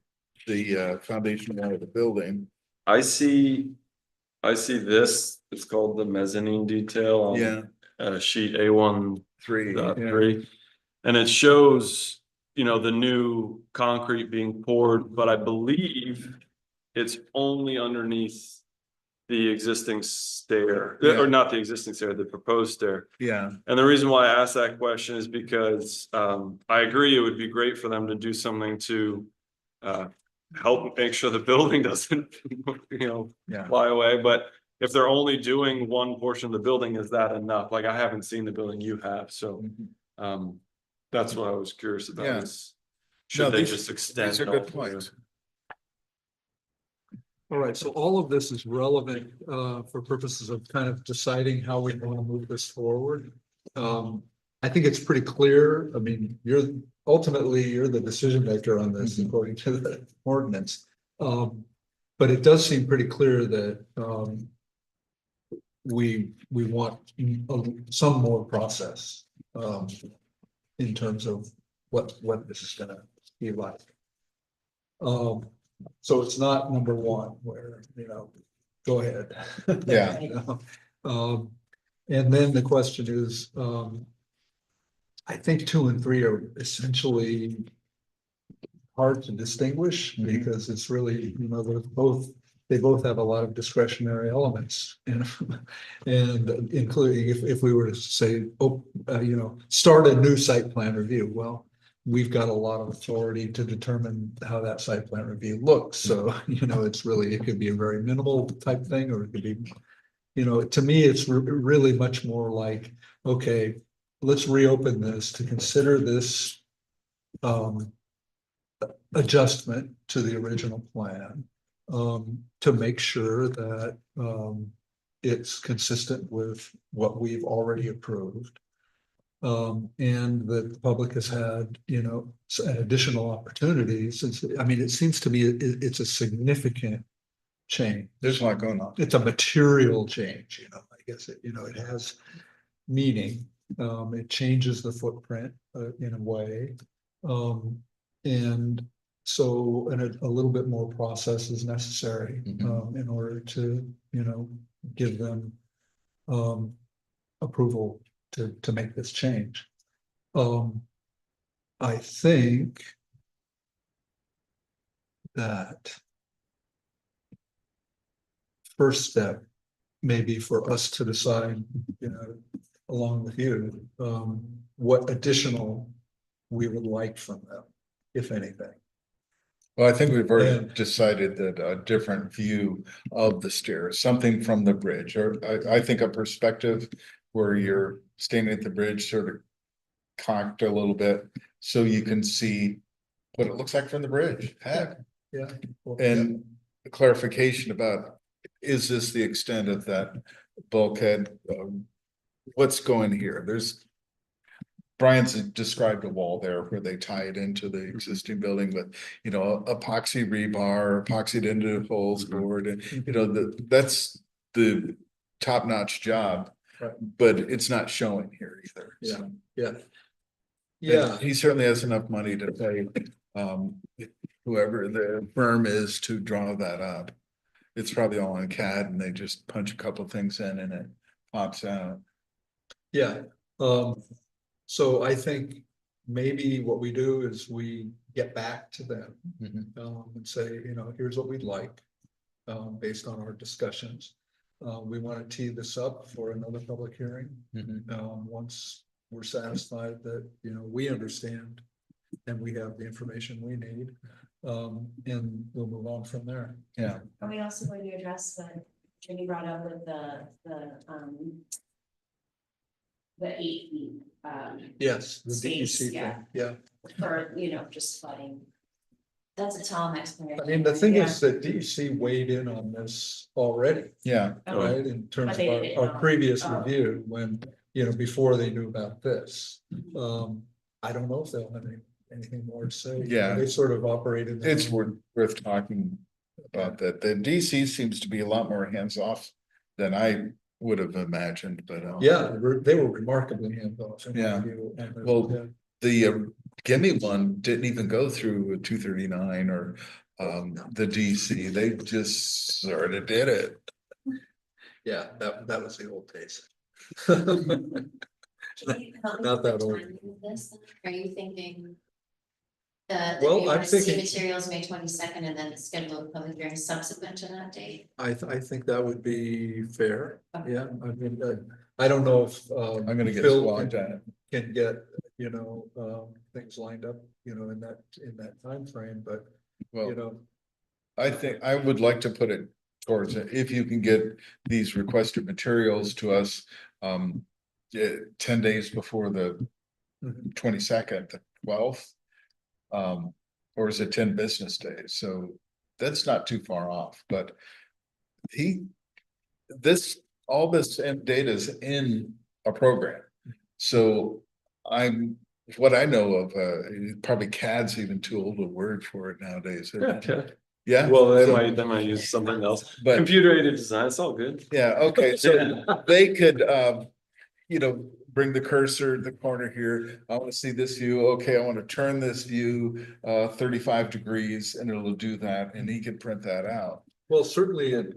Speaker 4: the foundation wall of the building.
Speaker 6: I see this, it's called the mezzanine detail on sheet A1.3. And it shows, the new concrete being poured, but I believe it's only underneath the existing stair, or not the existing stair, the proposed stair.
Speaker 4: Yeah.
Speaker 6: And the reason why I asked that question is because I agree it would be great for them to do something to help make sure the building doesn't, fly away. But if they're only doing one portion of the building, is that enough? Like, I haven't seen the building you have, so that's what I was curious about.
Speaker 4: Yeah.
Speaker 6: Should they just extend?
Speaker 4: These are good points.
Speaker 3: All right, so all of this is relevant for purposes of kind of deciding how we want to move this forward. I think it's pretty clear. I mean, you're the decision maker on this according to the ordinance. But it does seem pretty clear that we want some more process in terms of what this is gonna be like. So it's not number one where, go ahead.
Speaker 4: Yeah.
Speaker 3: And then the question is, I think 2 and 3 are essentially hard to distinguish because it's really, they both have a lot of discretionary elements. And including if we were to say, start a new site plan review, well, we've got a lot of authority to determine how that site plan review looks. So, it could be a very minimal type thing, or it could be, to me, it's really much more like, okay, let's reopen this to consider this adjustment to the original plan to make sure that it's consistent with what we've already approved. And that the public has had, additional opportunities. It seems to me it's a significant change.
Speaker 4: There's a lot going on.
Speaker 3: It's a material change, you know, I guess it, you know, it has meaning. It changes the footprint in a way. And so, and a little bit more process is necessary in order to, you know, give them approval to make this change. I think that first step may be for us to decide, you know, along with you, what additional we would like from them, if anything.
Speaker 4: Well, I think we've already
Speaker 3: And-
Speaker 4: decided that a different view of the stairs, something from the bridge, or I think a perspective where you're standing at the bridge, sort of cocked a little bit, so you can see what it looks like from the bridge. Heck,
Speaker 3: Yeah. Well,
Speaker 4: and clarification about, is this the extent of that bulkhead? What's going here? Brian's described a wall there where they tie it into the existing building with, you know, epoxy rebar, epoxied into holes board, and, you know, that's the top-notch job.
Speaker 3: Right.
Speaker 4: But it's not showing here either.
Speaker 3: Yeah.
Speaker 4: So,
Speaker 3: Yeah.
Speaker 4: and
Speaker 3: Yeah,
Speaker 4: he certainly has enough money to pay, whoever the firm is to draw that up. It's probably all in CAD and they just punch a couple things in and it pops out.
Speaker 3: yeah. So I think maybe what we do is we get back to them. And say, you know, here's what we'd like, based on our discussions. We want to tee this up for another public hearing. Once we're satisfied that, you know, we understand and we have the information we need, and we'll move on from there.
Speaker 4: Yeah.
Speaker 7: Are we also going to address the, Jenny brought up with the 8 feet,
Speaker 3: Yes, the
Speaker 7: Space,
Speaker 3: DEC
Speaker 7: yeah.
Speaker 3: thing, yeah.
Speaker 7: for, you know, just flooding?
Speaker 2: That's a Tom explanation.
Speaker 3: I mean, the thing
Speaker 7: Yeah.
Speaker 3: is that DEC weighed in on this already,
Speaker 4: Yeah.
Speaker 3: right? In terms
Speaker 7: But
Speaker 3: of
Speaker 7: they didn't
Speaker 3: our
Speaker 7: know.
Speaker 3: previous
Speaker 7: Oh.
Speaker 3: review, when, you know, before they knew about this. I don't know if they'll have anything more to say.
Speaker 4: Yeah.
Speaker 3: They sort of operated. their
Speaker 4: It's
Speaker 3: own-
Speaker 4: worth talking about that. The DC seems to be a lot more hands-off than I would have imagined, but.
Speaker 3: Yeah, they were remarkably hands-off. in my
Speaker 4: Yeah.
Speaker 3: view, and,
Speaker 4: Well,
Speaker 3: yeah.
Speaker 4: The Gimme one didn't even go through 239 or the DC. They just sort of did it.
Speaker 3: Yeah, that was the old days.
Speaker 2: Can you help me
Speaker 3: Not
Speaker 2: with
Speaker 3: that
Speaker 2: the
Speaker 3: old.
Speaker 2: timing of this then? Are you thinking? That
Speaker 3: Well,
Speaker 2: you
Speaker 3: I'm
Speaker 2: want to see
Speaker 3: thinking-
Speaker 2: materials May 22nd and then schedule a public hearing subsequent to that date?
Speaker 3: I think that would be fair.
Speaker 2: Okay.
Speaker 3: Yeah, I mean, I don't know if.
Speaker 4: I'm gonna get
Speaker 3: Phil
Speaker 4: squawked at.
Speaker 3: can get, you know, things lined up, you know, in that timeframe, but, you
Speaker 4: Well,
Speaker 3: know.
Speaker 4: I think I would like to put it towards it. If you can get these requested materials to us 10 days before the
Speaker 3: Mhm.
Speaker 4: 22nd, the 12th. Or is it 10 business days? So that's not too far off, but all this data is in a program. So what I know of, probably CAD's even too old a word for it nowadays. isn't it?
Speaker 6: Okay,
Speaker 4: Yeah.
Speaker 6: well,
Speaker 4: So-
Speaker 6: they might use something else,
Speaker 4: But
Speaker 6: computer aided design, it's all good.
Speaker 4: yeah, okay, so they could, you know, bring the cursor to the corner here. I want to see this view. Okay, I want to turn this view 35 degrees and it'll do that and he can print that out.
Speaker 3: Well, certainly in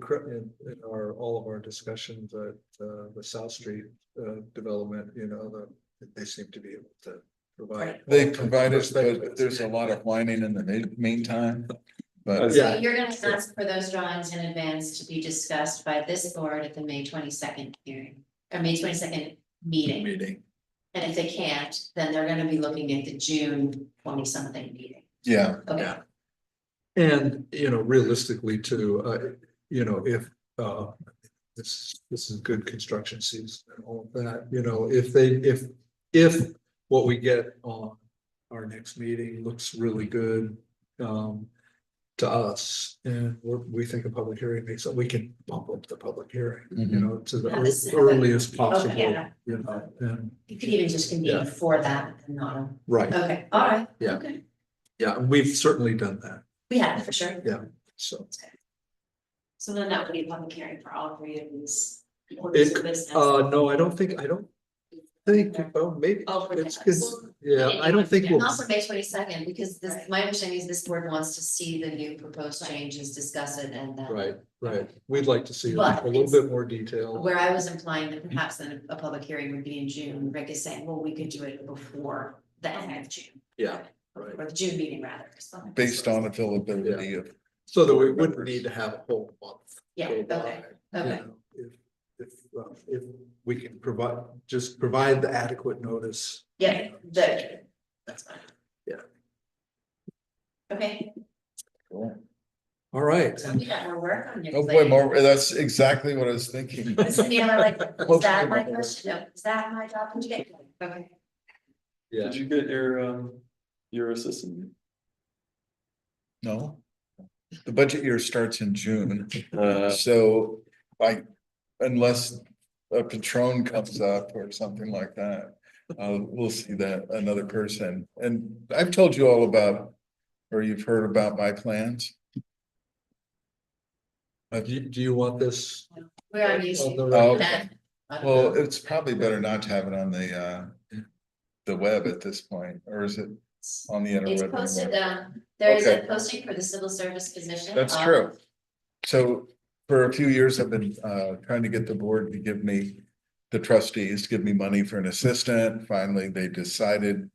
Speaker 3: all of our discussions at the South Street development, you know, they seem to be able to provide.
Speaker 4: They provide us, but there's a lot of whining in the meantime. But
Speaker 2: So
Speaker 3: Yeah.
Speaker 2: you're gonna ask for those drawings in advance to be discussed by this board at the May 22nd hearing, or May 22nd meeting.
Speaker 3: Meeting.
Speaker 2: And if they can't, then they're gonna be looking at the June 20-something meeting.
Speaker 4: yeah,
Speaker 2: Okay,
Speaker 3: Yeah. And, you know, realistically too, you know, if this is good construction season and all of that, you know, if what we get on our next meeting looks really good to us, and we think a public hearing makes, so we can bump up the public hearing, you know, to the
Speaker 2: Yeah, this-
Speaker 3: earliest possible,
Speaker 2: yeah.
Speaker 3: you know, and,
Speaker 2: you could even just convene
Speaker 3: Yeah.
Speaker 2: for that and not,
Speaker 3: right,
Speaker 2: okay, all right.
Speaker 3: Yeah.
Speaker 2: Okay,
Speaker 3: yeah, and we've certainly done that,
Speaker 2: we have it for sure.
Speaker 3: so.
Speaker 7: So then that would be a public hearing for all three of these. orders
Speaker 3: It,
Speaker 7: of business.
Speaker 3: no, I don't think, oh, maybe,
Speaker 7: Oh, for
Speaker 3: it's,
Speaker 7: that.
Speaker 3: it's, yeah, I don't think we'll.
Speaker 2: Not for May 22nd, because this, my understanding is this board wants to see the new proposed changes, discuss it, and then.
Speaker 3: Right, we'd like to see a
Speaker 2: But
Speaker 3: little
Speaker 2: it's-
Speaker 3: bit more detail.
Speaker 2: Where I was implying that perhaps then a public hearing would be in June, Rick is saying, well, we could do it before the end of June.
Speaker 3: Yeah, right.
Speaker 2: Or the June meeting rather.
Speaker 4: Based on availability of.
Speaker 3: So that we wouldn't need to have a whole month.
Speaker 2: Yeah,
Speaker 3: go
Speaker 2: okay,
Speaker 3: by, you
Speaker 2: okay.
Speaker 3: know, if we can provide the adequate notice.
Speaker 2: Yeah, that's fine.
Speaker 3: Yeah.
Speaker 2: Okay,
Speaker 3: All right,
Speaker 2: so we got more work on your
Speaker 4: Oh, boy,
Speaker 2: plate.
Speaker 4: more, that's exactly what I was thinking.
Speaker 2: Isn't the other like, is
Speaker 4: Most
Speaker 2: that
Speaker 4: of
Speaker 2: my
Speaker 4: them are.
Speaker 2: question? No, is that my job? Did you get? Okay.
Speaker 3: yeah,
Speaker 6: Did you get your assistant?
Speaker 4: No. The budget year starts in June,
Speaker 6: Uh,
Speaker 4: so unless a Patron comes up or something like that. We'll see that another person, and I've told you all about, or you've heard about my plans.
Speaker 3: do you want this?
Speaker 2: Where I'm used
Speaker 3: on
Speaker 2: to.
Speaker 3: the
Speaker 4: Oh,
Speaker 3: record?
Speaker 4: Well, it's probably better not to have it on the web at this point, or is it on the
Speaker 2: It's
Speaker 4: interweb?
Speaker 2: posted,
Speaker 4: anymore?
Speaker 2: there is a
Speaker 4: Okay.
Speaker 2: posting for the civil service position.
Speaker 4: That's true. So for a few years, I've been trying to get the board to give me, the trustees, to give me money for an assistant. Finally, they decided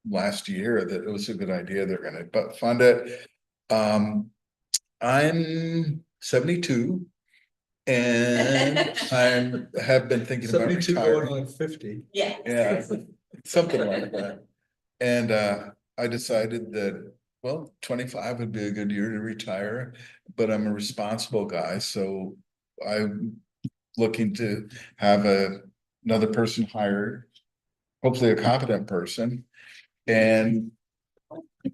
Speaker 4: last year that it was a good idea. They're gonna fund it. I'm 72 and have been thinking about
Speaker 3: 72 going
Speaker 4: retiring.
Speaker 3: on 50.
Speaker 2: Yeah.
Speaker 4: Yeah, something like that. And I decided that, well, 25 would be a good year to retire, but I'm a responsible guy, so I'm looking to have another person hired, hopefully a competent person. And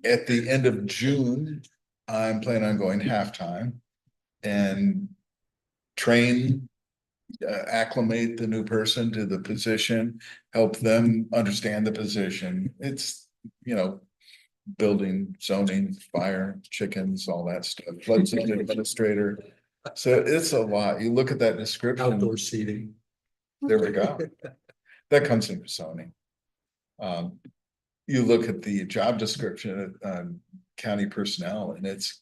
Speaker 4: at the end of June, I'm planning on going halftime and train, acclimate the new person to the position, help them understand the position. It's, building, zoning, fire, chickens, all that stuff, flood zone administrator. So it's a lot. You look at that description.
Speaker 3: Outdoor seating.
Speaker 4: There we go. That comes in zoning. You look at the job description of county personnel and it's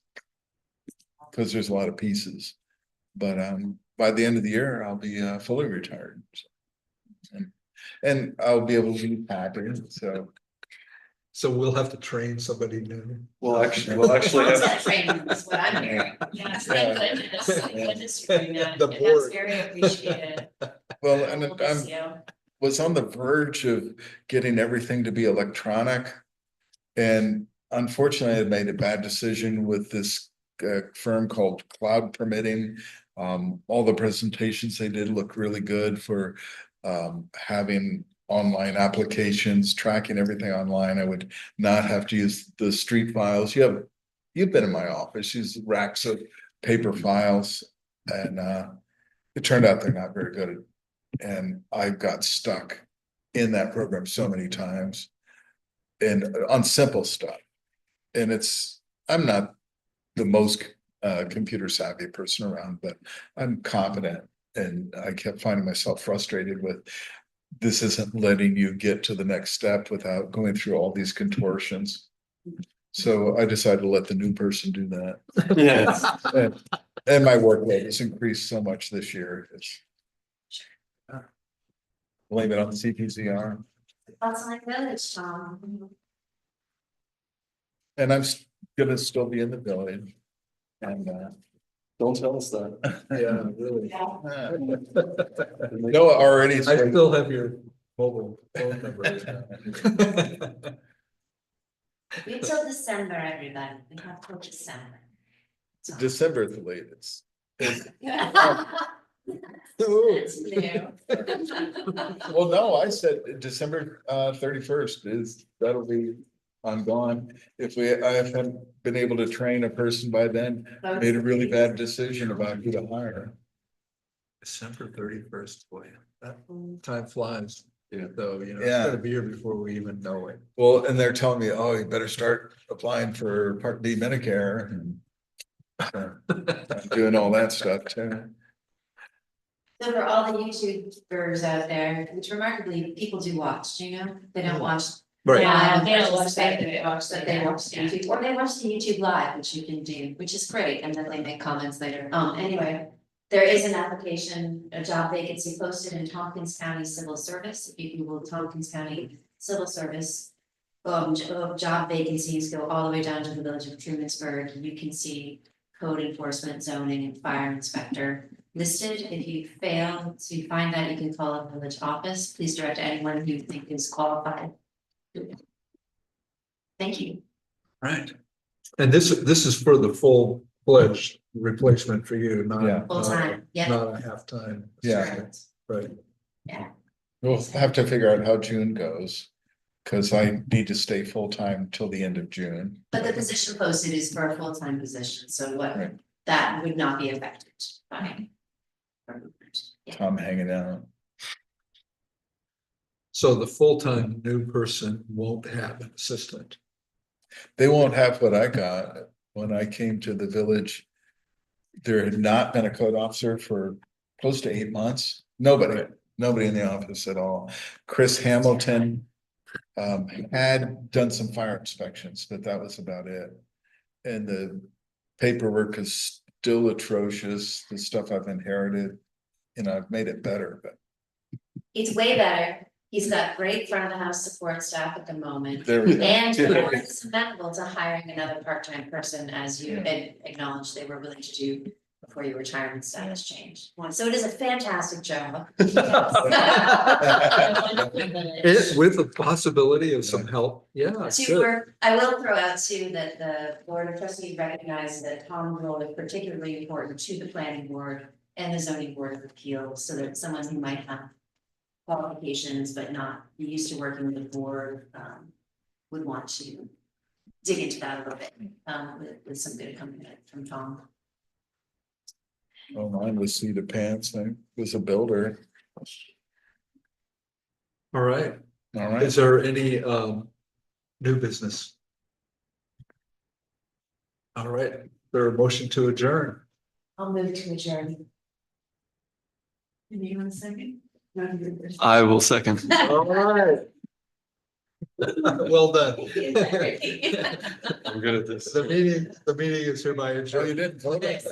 Speaker 4: because there's a lot of pieces. But by the end of the year, I'll be fully retired. And I'll be able to be happy, so.
Speaker 3: So we'll have to train somebody new.
Speaker 6: we'll actually
Speaker 2: That's
Speaker 6: have,
Speaker 2: that training, is what I'm hearing. Yes, thank goodness, thank goodness you're doing that.
Speaker 3: The
Speaker 2: That's
Speaker 3: board.
Speaker 2: very appreciated.
Speaker 4: Well, and
Speaker 2: We'll miss
Speaker 4: I'm
Speaker 2: you.
Speaker 4: was on the verge of getting everything to be electronic. And unfortunately, I made a bad decision with this firm called Cloud Permitting. All the presentations they did look really good for having online applications, tracking everything online. I would not have to use the street files. You've been in my office, use racks of paper files, and it turned out they're not very good. And I got stuck in that program so many times and on simple stuff. And I'm not the most computer savvy person around, but I'm competent. And I kept finding myself frustrated with, this isn't letting you get to the next step without going through all these contortions. So I decided to let the new person do that.
Speaker 6: yeah,
Speaker 4: And my workload has increased so much this year. Blame it on the CPCR.
Speaker 2: That's my village, Tom.
Speaker 4: And I'm gonna still be in the village. And
Speaker 6: don't tell us that.
Speaker 3: Yeah, really.
Speaker 4: no, already.
Speaker 3: I still have your mobile phone number.
Speaker 2: Wait till December, everybody, we have till December.
Speaker 4: December at the latest.
Speaker 2: It's new.
Speaker 4: Well, no, I said December 31st that'll be, I'm gone. I haven't been able to train a person by then, made a really bad decision about who to hire.
Speaker 3: December 31st, boy, that time flies.
Speaker 6: Yeah.
Speaker 3: Though, it's
Speaker 4: Yeah.
Speaker 3: gonna be here before we even know it.
Speaker 4: Well, and they're telling me, oh, you better start applying for Part B Medicare. And Doing all that stuff too.
Speaker 2: So for all the YouTubers out there, which remarkably, people do watch, do you know? They don't watch.
Speaker 3: Right.
Speaker 2: live
Speaker 1: They don't watch
Speaker 2: versus
Speaker 1: that,
Speaker 2: fake,
Speaker 1: they watch
Speaker 2: but
Speaker 1: the-
Speaker 2: they watch the
Speaker 1: yeah.
Speaker 2: YouTube, or they watch the YouTube live, which you can do, which is great, and then they make comments later. Anyway. There is an application, a job vacancy posted in Tompkins County Civil Service. If you Google Tompkins County Civil Service. Job vacancies go all the way down to the village of Trumansburg. You can see code enforcement, zoning, and fire inspector listed. If you fail to find that, you can call a village office. Please direct anyone who you think is qualified. Thank you.
Speaker 3: Right. And this is for the full-fledged replacement for you, not.
Speaker 4: Yeah.
Speaker 2: Full time, yeah.
Speaker 3: Not a half-time.
Speaker 4: Yeah.
Speaker 3: Right.
Speaker 4: We'll have to figure out how June goes. Cause I need to stay full-time till the end of June.
Speaker 2: But the position posted is for a full-time position, so what,
Speaker 4: Right.
Speaker 2: that would not be affected by. Yeah.
Speaker 4: Tom hanging out.
Speaker 3: So the full-time new person won't have an assistant.
Speaker 4: They won't have what I got when I came to the village. There had not been a code officer for close to 8 months. Nobody in the office at all. Chris Hamilton had done some fire inspections, but that was about it. And the paperwork is still atrocious, the stuff I've inherited. I've made it better, but
Speaker 2: It's way better. He's got great front of the house support staff at the moment.
Speaker 4: there we go.
Speaker 2: And he
Speaker 4: Yeah.
Speaker 2: is amenable to hiring another part-time person, as you had acknowledged they were willing to do before your retirement status changed. So it is a fantastic job.
Speaker 3: With the possibility of some help, yeah.
Speaker 2: I will throw out too that the board of trustees recognize that Tom's role is particularly important to the planning board and the zoning board of appeals, so that someone who might have qualifications but not be used to working with the board would want to dig into that a little bit with some good accompaniment from Tom.
Speaker 4: Oh, mine was seat of pants. I was a builder.
Speaker 3: All right.
Speaker 4: All right.
Speaker 3: Is there any new business? All right, there a motion to adjourn?
Speaker 2: I'll move to adjourn.
Speaker 1: You want a second? No, you're first.
Speaker 6: I will second.
Speaker 3: All right. Well done.
Speaker 6: I'm good at this.
Speaker 3: The meeting is hereby adjourned.
Speaker 4: Oh, you didn't vote on that.